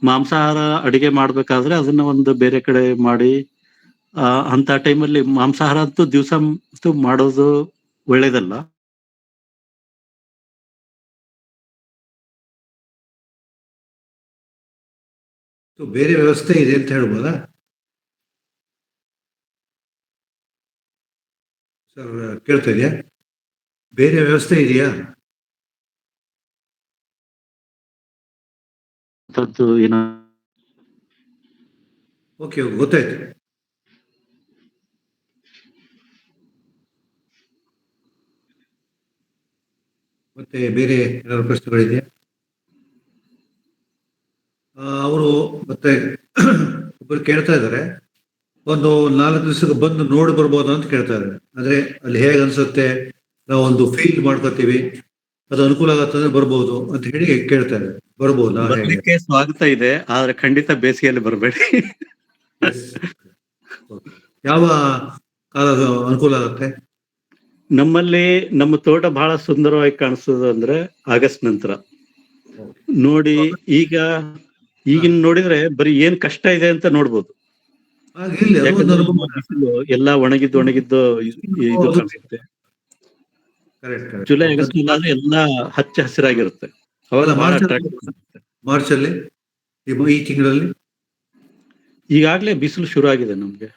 ಮಾಂಸಾಹಾರ ಅಡಿಗೆ ಮಾಡ್ಬೇಕಾದ್ರೆ ಅದನ್ನ ಒಂದು ಬೇರೆ ಕಡೆ ಮಾಡಿ, ಅಂತ ಟೈಮಲ್ಲಿ ಮಾಂಸಾಹಾರ ಅಂತೂ ದಿವಸ ಮಾಡೋದು ಒಳ್ಳೇದಲ್ಲ. ಬೇರೆ ವ್ಯವಸ್ಥೆ ಇದೆ ಅಂತ ಹೇಳ್ಬೋದಾ ಸರ್? ಕೇಳ್ತಾ ಇದೆಯಾ? ಬೇರೆ ವ್ಯವಸ್ಥೆ ಇದೆಯಾ? ಓಕೆ, ಗೊತ್ತಾಯ್ತು. ಮತ್ತೆ ಬೇರೆ ಏನಾದ್ರು ಪ್ರಶ್ನೆಗಳಿದೆಯಾ? ಅವರು ಮತ್ತೆ ಒಬ್ಬರು ಕೇಳ್ತಾ ಇದ್ದಾರೆ, ಒಂದು 4 ದಿವಸಕ್ಕೆ ಬಂದು ನೋಡಿ ಬರ್ಬೋದಾ ಅಂತ ಕೇಳ್ತಾ ಇದ್ದಾರೆ. ಅಂದ್ರೆ ಅಲ್ಲಿ ಹೇಗೆ ಅನ್ಸುತ್ತೆ, ನಾವು ಒಂದು ಫೀಲ್ ಮಾಡ್ಕೋತೀವಿ, ಅದು ಅನುಕೂಲ ಆಗತ್ತಂದ್ರೆ ಬರ್ಬೋದು ಅಂತ ಹೇಳಿ ಕೇಳ್ತಾ ಇದ್ದಾರೆ. ಬರ್ಬೋದಾ? ಬರ್ಲಿಕ್ಕೆ ಸ್ವಾಗತ ಇದೆ, ಆದ್ರೆ ಖಂಡಿತ ಬೇಸಿಗೆಯಲ್ಲಿ ಬರಬೇಡಿ. ಯಾವ ಕಾಲ ಅನುಕೂಲ ಆಗುತ್ತೆ? ನಮ್ಮಲ್ಲಿ ನಮ್ಮ ತೋಟ ಬಹಳ ಸುಂದರವಾಗಿ ಕಾಣಿಸ್ತದ ಅಂದ್ರೆ ಆಗಸ್ಟ್ ನಂತರ ನೋಡಿ. ಈಗಿನ ನೋಡಿದ್ರೆ ಬರೀ ಏನ್ ಕಷ್ಟ ಇದೆ ಅಂತ ನೋಡ್ಬೋದು. ಎಲ್ಲ ಒಣಗಿದ್ದು ಇದು ಕಾಣಿಸುತ್ತೆ. ಜುಲೈ ಆಗಸ್ಟ್ ಆದ್ರೆ ಎಲ್ಲ ಹಚ್ಚ ಹಸಿರಾಗಿರುತ್ತೆ. ಅವಾಗ ಮಾರ್ಚ್ ಅಲ್ಲಿ, ಈ ತಿಂಗಳಲ್ಲಿ ಈಗಾಗ್ಲೇ ಬಿಸಿಲು ಶುರು ಆಗಿದೆ ನಮ್ಗೆ.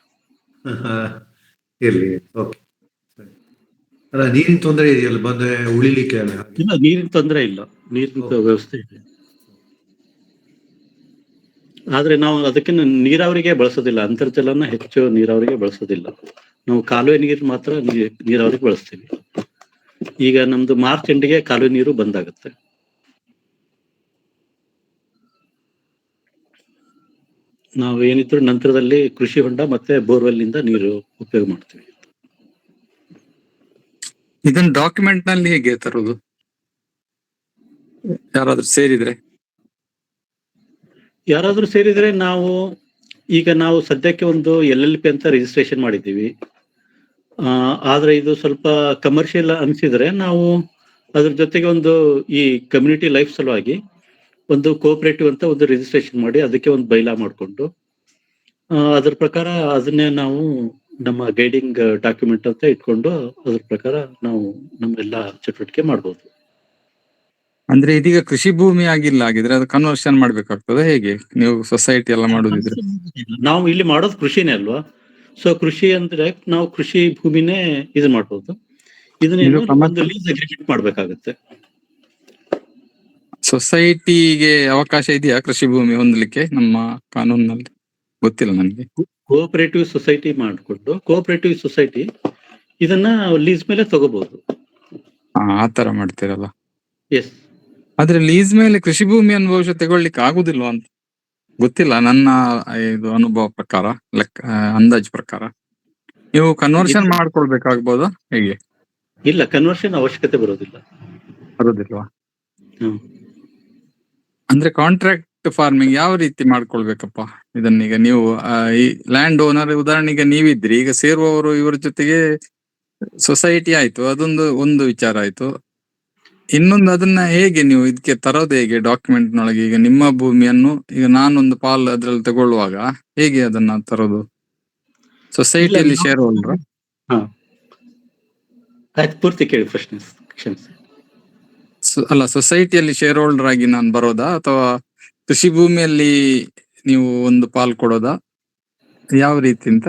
ಇರ್ಲಿ, ಓಕೆ. ಅಲ್ಲ, ನೀರಿನ ತೊಂದರೆ ಇದೆಯಲ್ಲ, ಬಂದ್ರೆ ಉಳಿಲಿಕ್ಕೆ ಅಲ್ಲ? ಇಲ್ಲ, ನೀರಿನ ತೊಂದರೆ ಇಲ್ಲ, ನೀರಿನ ವ್ಯವಸ್ಥೆ ಇದೆ. ಆದ್ರೆ ನಾವು ಅದಕ್ಕೆ ನೀರಾವರಿಗೆ ಬಳಸೋದಿಲ್ಲ, ಅಂತರ್ಜಲನ ಹೆಚ್ಚು ನೀರಾವರಿಗೆ ಬಳಸೋದಿಲ್ಲ. ನಾವು ಕಾಲುವೆ ನೀರು ಮಾತ್ರ ನೀರಾವರಿಗೆ ಬಳಸ್ತೀವಿ. ಈಗ ನಮ್ದು ಮಾರ್ಚ್ ಎಂಡಿಗೆ ಕಾಲುವೆ ನೀರು ಬಂದಾಗುತ್ತೆ. ನಾವು ಏನಿದ್ರು ನಂತರದಲ್ಲಿ ಕೃಷಿ ಹೊಂಡ ಮತ್ತೆ ಬೋರ್ವೆಲ್ ನಿಂದ ನೀರು ಉಪಯೋಗ ಮಾಡ್ತೀವಿ. ಇದನ್ನ ಡಾಕ್ಯುಮೆಂಟ್ ನಲ್ಲಿ ಹೇಗೆ ತರೋದು? ಯಾರಾದ್ರೂ ಸೇರಿದ್ರೆ ನಾವು ಸದ್ಯಕ್ಕೆ ಒಂದು LLP ಅಂತ ರಿಜಿಸ್ಟ್ರೇಷನ್ ಮಾಡಿದ್ದೀವಿ. ಆದ್ರೆ ಇದು ಸ್ವಲ್ಪ ಕಮರ್ಷಿಯಲ್ ಅನ್ಸಿದ್ರೆ ನಾವು ಅದ್ರ ಜೊತೆಗೆ ಒಂದು ಈ ಕಮ್ಯುನಿಟಿ ಲೈಫ್ ಸಲುವಾಗಿ ಒಂದು ಕೋಆಪರೇಟಿವ್ ಅಂತ ಒಂದು ರಿಜಿಸ್ಟ್ರೇಷನ್ ಮಾಡಿ ಅದಕ್ಕೆ ಒಂದು ಬೈಲಾ ಮಾಡಿಕೊಂಡು ಅದ್ರ ಪ್ರಕಾರ ಅದನ್ನೇ ನಾವು ನಮ್ಮ ಗೈಡಿಂಗ್ ಡಾಕ್ಯುಮೆಂಟ್ ಅಂತ ಇಟ್ಕೊಂಡು ಅದ್ರ ಪ್ರಕಾರ ನಾವು ನಮ್ಮೆಲ್ಲ ಚಟುವಟಿಕೆ ಮಾಡ್ಬೋದು. ಅಂದ್ರೆ ಇದೀಗ ಕೃಷಿ ಭೂಮಿ ಆಗಿಲ್ಲ, ಆಗಿದ್ರೆ ಅದು ಕನ್ವರ್ಷನ್ ಮಾಡ್ಬೇಕಾಗ್ತದೆ ಹೇಗೆ? ನೀವು ಸೊಸೈಟಿ ಎಲ್ಲ ಮಾಡೋದಿದ್ರೆ ನಾವು ಇಲ್ಲಿ ಮಾಡೋದು ಕೃಷಿನೇ ಅಲ್ವಾ? ಸೊ ಕೃಷಿ ಅಂದ್ರೆ ನಾವು ಕೃಷಿ ಭೂಮಿನೇ ಇದು ಮಾಡ್ಬೋದು. ಇದನ್ನೇನು ಒಂದು ಲೀಸ್ ಅಗ್ರಿಮೆಂಟ್ ಮಾಡ್ಬೇಕಾಗತ್ತೆ. ಸೊಸೈಟಿಗೆ ಅವಕಾಶ ಇದೆಯಾ ಕೃಷಿ ಭೂಮಿ ಹೊಂದಲಿಕ್ಕೆ ನಮ್ಮ ಕಾನೂನಿನಲ್ಲಿ? ಗೊತ್ತಿಲ್ಲ ನನಗೆ. ಕೋಆಪರೇಟಿವ್ ಸೊಸೈಟಿ ಮಾಡಿಕೊಂಡು ಕೋಆಪರೇಟಿವ್ ಸೊಸೈಟಿ ಇದನ್ನ ಲೀಸ್ ಮೇಲೆ ತಗೋಬಹುದು. ಆ ತರ ಮಾಡ್ತೀರಲ್ಲ. ಎಸ್. ಆದ್ರೆ ಲೀಸ್ ಮೇಲೆ ಕೃಷಿ ಭೂಮಿಯನ್ನು ಬಹುಶಃ ತಗೊಳ್ಳಿಕ್ಕೆ ಆಗುದಿಲ್ವಾ ಅಂತ ಗೊತ್ತಿಲ್ಲ, ನನ್ನ ಇದು ಅನುಭವ ಪ್ರಕಾರ, ಅಂದಾಜು ಪ್ರಕಾರ. ನೀವು ಕನ್ವರ್ಷನ್ ಮಾಡ್ಕೊಳ್ಬೇಕಾಗ್ಬೋದಾ ಹೇಗೆ? ಇಲ್ಲ, ಕನ್ವರ್ಷನ್ ಅವಶ್ಯಕತೆ ಬರೋದಿಲ್ಲ. ಬರೋದಿಲ್ವಾ? ಹ್ಮ್. ಅಂದ್ರೆ ಕಾಂಟ್ರಾಕ್ಟ್ ಫಾರ್ಮಿಂಗ್ ಯಾವ ರೀತಿ ಮಾಡ್ಕೊಳ್ಬೇಕಪ್ಪ ಇದನ್ನೀಗ ನೀವು? ಈ ಲ್ಯಾಂಡ್ ಓನರ್ ಉದಾಹರಣೆಗೆ ನೀವಿದ್ರಿ, ಈಗ ಸೇರುವವರು ಇವರ ಜೊತೆಗೆ ಸೊಸೈಟಿ ಆಯ್ತು, ಒಂದು ವಿಚಾರ ಆಯ್ತು. ಇನ್ನೊಂದು ಅದನ್ನ ಹೇಗೆ ನೀವು ಇದಕ್ಕೆ ತರೋದು ಹೇಗೆ ಡಾಕ್ಯುಮೆಂಟ್ ನೊಳಗೆ? ಈಗ ನಿಮ್ಮ ಭೂಮಿಯನ್ನು ಈಗ ನಾನೊಂದು ಪಾಲ್ ಅದ್ರಲ್ಲಿ ತಗೊಳ್ಳುವಾಗ ಹೇಗೆ ಅದನ್ನ ತರೋದು? ಸೊಸೈಟಿಯಲ್ಲಿ ಶೇರ್ ಹೋಲ್ಡರ್? ಆಯ್ತು, ಪೂರ್ತಿ ಕೇಳಿ ಪ್ರಶ್ನೆ, ಕ್ಷಮಿಸಿ. ಅಲ್ಲ, ಸೊಸೈಟಿಯಲ್ಲಿ ಶೇರ್ ಹೋಲ್ಡರ್ ಆಗಿ ನಾನು ಬರೋದಾ ಅಥವಾ ಕೃಷಿ ಭೂಮಿಯಲ್ಲಿ ನೀವು ಒಂದು ಪಾಲ್ ಕೊಡೋದಾ, ಯಾವ ರೀತಿ ಅಂತ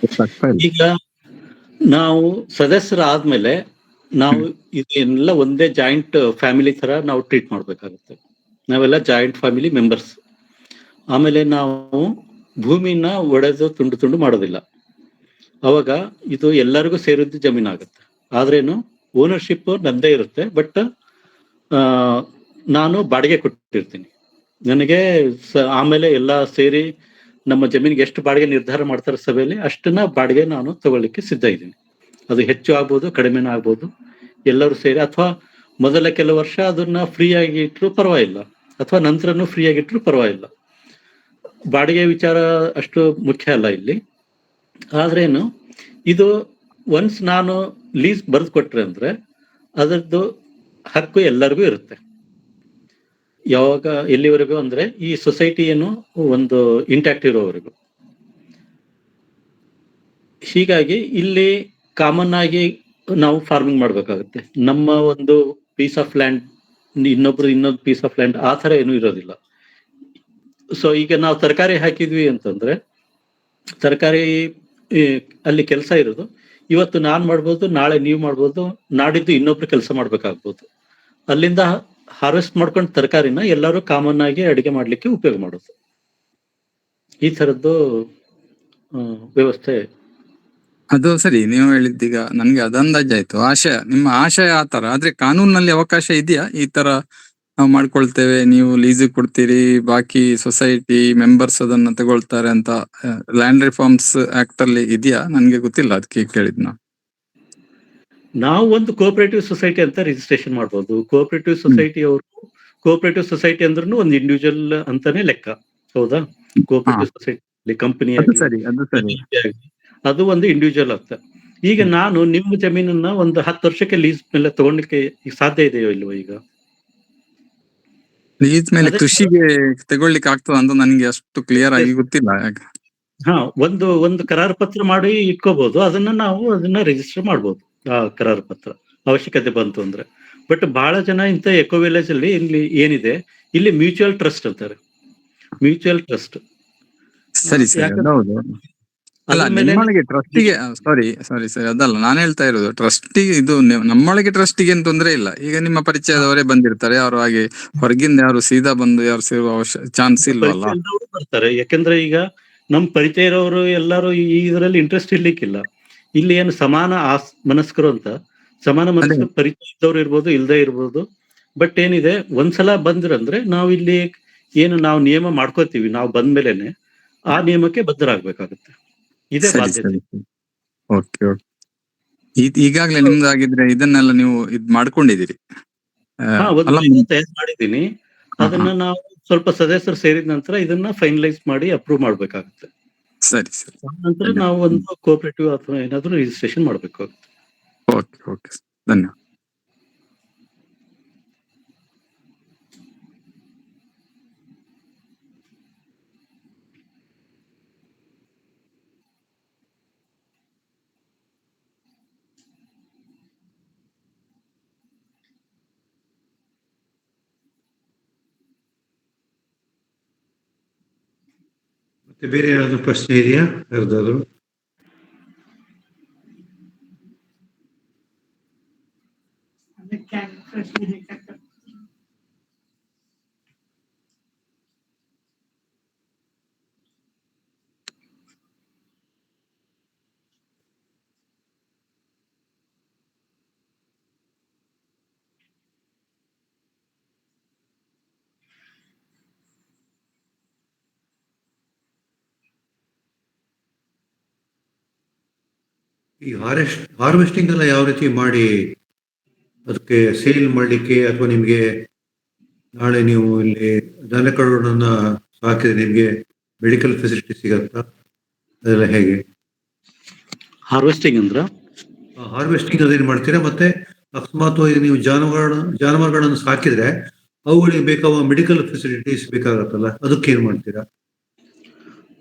ಗೊತ್ತಾಗ್ತಾ ಇಲ್ಲ. ಈಗ ನಾವು ಸದಸ್ಯರಾದ್ಮೇಲೆ ನಾವು ಇದೆಲ್ಲ ಒಂದೇ ಜಾಯಿಂಟ್ ಫ್ಯಾಮಿಲಿ ತರ ನಾವು ಟ್ರೀಟ್ ಮಾಡ್ಬೇಕಾಗುತ್ತೆ. ನಾವೆಲ್ಲ ಜಾಯಿಂಟ್ ಫ್ಯಾಮಿಲಿ ಮೆಂಬರ್ಸ್. ಆಮೇಲೆ ನಾವು ಭೂಮಿನ ಒಡೆದು ತುಂಡು ಮಾಡೋದಿಲ್ಲ. ಅವಾಗ ಇದು ಎಲ್ಲರಿಗೂ ಸೇರಿದ್ದು ಜಮೀನಾಗುತ್ತೆ. ಆದ್ರೇನು ಓನರ್ಶಿಪ್ ನಂದೇ ಇರುತ್ತೆ, ಬಟ್ ನಾನು ಬಾಡಿಗೆ ಕೊಟ್ಟಿರ್ತೀನಿ. ನನಗೆ ಆಮೇಲೆ ಎಲ್ಲ ಸೇರಿ ನಮ್ಮ ಜಮೀನಿಗೆ ಎಷ್ಟು ಬಾಡಿಗೆ ನಿರ್ಧಾರ ಮಾಡ್ತಾರೆ ಸಭೆಯಲ್ಲಿ, ಅಷ್ಟನ್ನ ಬಾಡಿಗೆ ನಾನು ತಗೊಳ್ಳಿಕ್ಕೆ ಸಿದ್ಧ ಇದ್ದೀನಿ. ಅದು ಹೆಚ್ಚು ಆಗ್ಬೋದು, ಕಡಿಮೆನೂ ಆಗ್ಬೋದು, ಎಲ್ಲರೂ ಸೇರಿ. ಅಥವಾ ಮೊದಲ ಕೆಲವು ವರ್ಷ ಅದನ್ನ ಫ್ರೀ ಆಗಿ ಇಟ್ಟರು ಪರವಾಗಿಲ್ಲ, ಅಥವಾ ನಂತರನು ಫ್ರೀ ಆಗಿಟ್ರು ಪರವಾಗಿಲ್ಲ. ಬಾಡಿಗೆ ವಿಚಾರ ಅಷ್ಟು ಮುಖ್ಯ ಅಲ್ಲ ಇಲ್ಲಿ. ಆದ್ರೇನು ಇದು ಒನ್ಸ್ ನಾನು ಲೀಸ್ ಬರೆದು ಕೊಟ್ರೆ ಅಂದ್ರೆ ಅದರದ್ದು ಹಕ್ಕು ಎಲ್ಲರಿಗೂ ಇರುತ್ತೆ. ಯಾವಾಗ, ಎಲ್ಲಿವರೆಗೂ ಅಂದ್ರೆ ಈ ಸೊಸೈಟಿ ಏನು ಒಂದು ಇಂಟ್ಯಾಕ್ಟ್ ಇರೋವರೆಗೂ. ಹೀಗಾಗಿ ಇಲ್ಲಿ ಕಾಮನ್ ಆಗಿ ನಾವು ಫಾರ್ಮಿಂಗ್ ಮಾಡ್ಬೇಕಾಗುತ್ತೆ. ನಮ್ಮ ಒಂದು ಪೀಸ್ ಆಫ್ ಲ್ಯಾಂಡ್ ಇನ್ನೊಂದು ಪೀಸ್ ಆಫ್ ಲ್ಯಾಂಡ್ ಆ ತರ ಏನೂ ಇರೋದಿಲ್ಲ. ಸೊ ಈಗ ನಾವು ತರಕಾರಿ ಹಾಕಿದ್ವಿ ಅಂತಂದ್ರೆ ತರಕಾರಿ ಅಲ್ಲಿ ಕೆಲಸ ಇರೋದು, ಇವತ್ತು ನಾನ್ ಮಾಡ್ಬೋದು, ನಾಳೆ ನೀವು ಮಾಡ್ಬೋದು, ನಾಡಿದ್ದು ಇನ್ನೊಬ್ರು ಕೆಲಸ ಮಾಡ್ಬೇಕಾಗ್ಬೋದು. ಅಲ್ಲಿಂದ ಹಾರ್ವೆಸ್ಟ್ ಮಾಡ್ಕೊಂಡು ತರಕಾರಿನ ಎಲ್ಲರೂ ಕಾಮನ್ ಆಗಿ ಅಡಿಗೆ ಮಾಡ್ಲಿಕ್ಕೆ ಉಪಯೋಗ ಮಾಡೋದು. ಈ ತರದ್ದು ವ್ಯವಸ್ಥೆ. ಅದು ಸರಿ, ನೀವು ಹೇಳಿದ್ದೀಗ ನನ್ಗೆ ಅದಂದಾಜಾಯ್ತು. ನಿಮ್ಮ ಆಶಯ ಆ ತರ. ಆದ್ರೆ ಕಾನೂನಲ್ಲಿ ಅವಕಾಶ ಇದೆಯಾ ಈ ತರ ನಾವು ಮಾಡ್ಕೊಳ್ತೇವೆ, ನೀವು ಲೀಸ್ ಕೊಡ್ತೀರಿ, ಬಾಕಿ ಸೊಸೈಟಿ ಮೆಂಬರ್ಸ್ ಅದನ್ನ ತಗೊಳ್ತಾರೆ ಅಂತ ಲ್ಯಾಂಡ್ ರಿಫಾರ್ಮ್ಸ್ ಆಕ್ಟ್ ಅಲ್ಲಿ ಇದೆಯಾ? ನನ್ಗೆ ಗೊತ್ತಿಲ್ಲ, ಅದಕ್ಕೆ ಕೇಳಿದ್ ನಾವು ಒಂದು ಕೋಆಪರೇಟಿವ್ ಸೊಸೈಟಿ ಅಂತ ರಿಜಿಸ್ಟ್ರೇಷನ್ ಮಾಡ್ಬೋದು. ಕೋಆಪರೇಟಿವ್ ಸೊಸೈಟಿ ಅವರು, ಕೋಆಪರೇಟಿವ್ ಸೊಸೈಟಿ ಅಂದ್ರೂ ಒಂದು ಇಂಡಿವಿಜುವಲ್ ಅಂತಾನೆ ಲೆಕ್ಕ, ಹೌದಾ? ಕೋಆಪರೇಟಿವ್ ಸೊಸೈಟಿ ಕಂಪನಿ ಅದು ಒಂದು ಇಂಡಿವಿಜುವಲ್ ಅಂತ. ಈಗ ನಾನು ನಿಮ್ಮ ಜಮೀನನ್ನ ಒಂದು 10 ವರ್ಷಕ್ಕೆ ಲೀಸ್ ಮೇಲೆ ತಗೊಳ್ಳಿಕ್ಕೆ ಸಾಧ್ಯ ಇದೆಯೋ ಇಲ್ವೋ? ಈಗ ಲೀಸ್ ಮೇಲೆ ಕೃಷಿಗೆ ತಗೊಳ್ಳಿಕ್ಕೆ ಆಗ್ತದ ಅಂತ ನನ್ಗೆ ಅಷ್ಟು ಕ್ಲಿಯರ್ ಆಗಿ ಗೊತ್ತಿಲ್ಲ. ಒಂದು ಕರಾರು ಪತ್ರ ಮಾಡಿ ಇಟ್ಕೋಬಹುದು. ಅದನ್ನ ರಿಜಿಸ್ಟರ್ ಮಾಡ್ಬೋದು, ಆ ಕರಾರು ಪತ್ರ ಅವಶ್ಯಕತೆ ಬಂತು ಅಂದ್ರೆ. ಬಟ್ ಬಹಳ ಜನ ಇಂಥ ಎಕೋ ವಿಲೇಜ್ ಅಲ್ಲಿ ಇಲ್ಲಿ ಏನಿದೆ, ಇಲ್ಲಿ ಮ್ಯೂಚುವಲ್ ಟ್ರಸ್ಟ್ ಅಂತಾರೆ. Mutual trust. ಸರಿ ಸರಿ, ಹೌದು. ಅಲ್ಲ, ನಿಮ್ಮೊಳಗೆ ಟ್ರಸ್ಟಿಗೆ ಸಾರಿ ಅದಲ್ಲ ನಾನು ಹೇಳ್ತಾ ಇರೋದು. ಟ್ರಸ್ಟಿಗೆ ಇದು ನಮ್ಮೊಳಗೆ ಟ್ರಸ್ಟಿಗೆ ಏನ್ ತೊಂದ್ರೆ ಇಲ್ಲ. ಈಗ ನಿಮ್ಮ ಪರಿಚಯದವರೇ ಬಂದಿರ್ತಾರೆ, ಯಾರು ಹಾಗೆ ಹೊರಗಿಂದ ಯಾರು ಸೀದಾ ಬಂದು ಯಾರು ಸೇರುವ ಚಾನ್ಸ್ ಇಲ್ವಲ್ಲ? ಬರ್ತಾರೆ, ಯಾಕಂದ್ರೆ ಈಗ ನಮ್ ಪರಿಚಯ ಇರೋರು ಎಲ್ಲರೂ ಇದರಲ್ಲಿ ಇಂಟ್ರೆಸ್ಟ್ ಇರ್ಲಿಕ್ಕಿಲ್ಲ. ಇಲ್ಲಿ ಏನು ಸಮಾನ ಮನಸ್ಕರು ಅಂತ, ಸಮಾನ ಮನಸ್ಕರು ಪರಿಚಯ ಇದ್ದವ್ರು ಇರ್ಬೋದು, ಇಲ್ದೇ ಇರ್ಬೋದು. ಬಟ್ ಏನಿದೆ, ಒಂದ್ಸಲ ಬಂದ್ರಂದ್ರೆ ನಾವು ಇಲ್ಲಿ ಏನು ನಾವು ನಿಯಮ ಮಾಡ್ಕೋತೀವಿ, ನಾವು ಬಂದ್ಮೇಲೆನೆ ಆ ನಿಯಮಕ್ಕೆ ಬದ್ಧರಾಗ್ಬೇಕಾಗುತ್ತೆ. ಇದೇ ಬಾಧ್ಯತೆ. Okay okay. ಈಗಾಗ್ಲೇ ನಿಮ್ದಾಗಿದ್ರೆ ಇದನ್ನೆಲ್ಲ ನೀವು ಇದ್ ಮಾಡ್ಕೊಂಡಿದ್ದೀರಿ? ತಯಾರು ಮಾಡಿದ್ದೀನಿ. ಅದನ್ನ ನಾವು ಸ್ವಲ್ಪ ಸದಸ್ಯರು ಸೇರಿದ ನಂತರ ಇದನ್ನ ಫೈನಲೈಸ್ ಮಾಡಿ ಅಪ್ರೂವ್ ಮಾಡ್ಬೇಕಾಗುತ್ತೆ. ಸರಿ ಸರಿ. ನಂತರ ನಾವು ಒಂದು ಕೋಆಪರೇಟಿವ್ ಅಥವಾ ಏನಾದ್ರು ರಿಜಿಸ್ಟ್ರೇಷನ್ ಮಾಡ್ಬೇಕಾಗುತ್ತೆ. ಓಕೆ ಓಕೆ, ಧನ್ಯವಾದ. ಮತ್ತೆ ಬೇರೆ ಏನಾದ್ರು ಪ್ರಶ್ನೆ ಇದೆಯಾ ಯಾರ್ದಾದ್ರು? ಈ ಹಾರ್ವೆಸ್ಟಿಂಗ್ ಎಲ್ಲ ಯಾವ ರೀತಿ ಮಾಡಿ ಅದಕ್ಕೆ ಸೇಲ್ ಮಾಡಲಿಕ್ಕೆ, ಅಥವಾ ನಿಮಗೆ ನಾಳೆ ನೀವು ಇಲ್ಲಿ ದನಕರುಗಳನ್ನ ಸಾಕಿದ್ರೆ ನಿಮಗೆ ಮೆಡಿಕಲ್ ಫೆಸಿಲಿಟಿ ಸಿಗತ್ತಾ? ಅದೆಲ್ಲ ಹೇಗೆ? ಹಾರ್ವೆಸ್ಟಿಂಗ್ ಅಂದ್ರ ಹಾರ್ವೆಸ್ಟಿಂಗ್ ಅದೇನು ಮಾಡ್ತೀರಾ? ಮತ್ತೆ ಅಕಸ್ಮಾತ್ವಾಗಿ ನೀವು ಜಾನುವಾರುಗಳನ್ನು ಸಾಕಿದ್ರೆ ಅವುಗಳಿಗೆ ಬೇಕಾಗುವ ಮೆಡಿಕಲ್ ಫೆಸಿಲಿಟೀಸ್ ಬೇಕಾಗತ್ತಲ್ಲ, ಅದಕ್ಕೆ ಏನ್ ಮಾಡ್ತೀರಾ?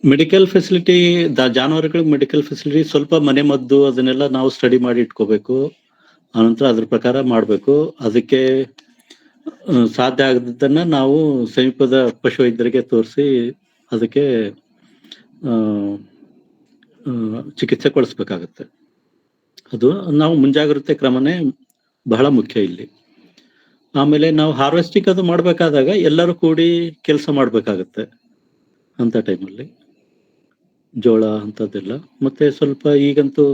ಮೆಡಿಕಲ್ ಫೆಸಿಲಿಟಿ, ಜಾನುವಾರುಗಳಿಗೆ ಮೆಡಿಕಲ್ ಫೆಸಿಲಿಟಿ ಸ್ವಲ್ಪ ಮನೆ ಮದ್ದು ಅದನ್ನೆಲ್ಲ ನಾವು ಸ್ಟಡಿ ಮಾಡಿ ಇಟ್ಕೋಬೇಕು. ಆನಂತರ ಅದ್ರ ಪ್ರಕಾರ ಮಾಡಬೇಕು. ಅದಕ್ಕೆ ಸಾಧ್ಯ ಆಗದನ್ನ ನಾವು ಸಮೀಪದ ಪಶುವೈದ್ಯರಿಗೆ ತೋರಿಸಿ ಅದಕ್ಕೆ ಚಿಕಿತ್ಸೆ ಕೊಡಿಸ್ಬೇಕಾಗತ್ತೆ. ಅದು ನಾವು ಮುಂಜಾಗ್ರತೆ ಕ್ರಮನೇ ಬಹಳ ಮುಖ್ಯ ಇಲ್ಲಿ. ಆಮೇಲೆ ನಾವು ಹಾರ್ವೆಸ್ಟಿಂಗ್ ಅದು ಮಾಡ್ಬೇಕಾದಾಗ ಎಲ್ಲರೂ ಕೂಡಿ ಕೆಲಸ ಮಾಡ್ಬೇಕಾಗತ್ತೆ ಅಂತ ಟೈಮಲ್ಲಿ, ಜೋಳ ಅಂತದ್ದೆಲ್ಲ. ಮತ್ತೆ ಸ್ವಲ್ಪ ಈಗಂತೂ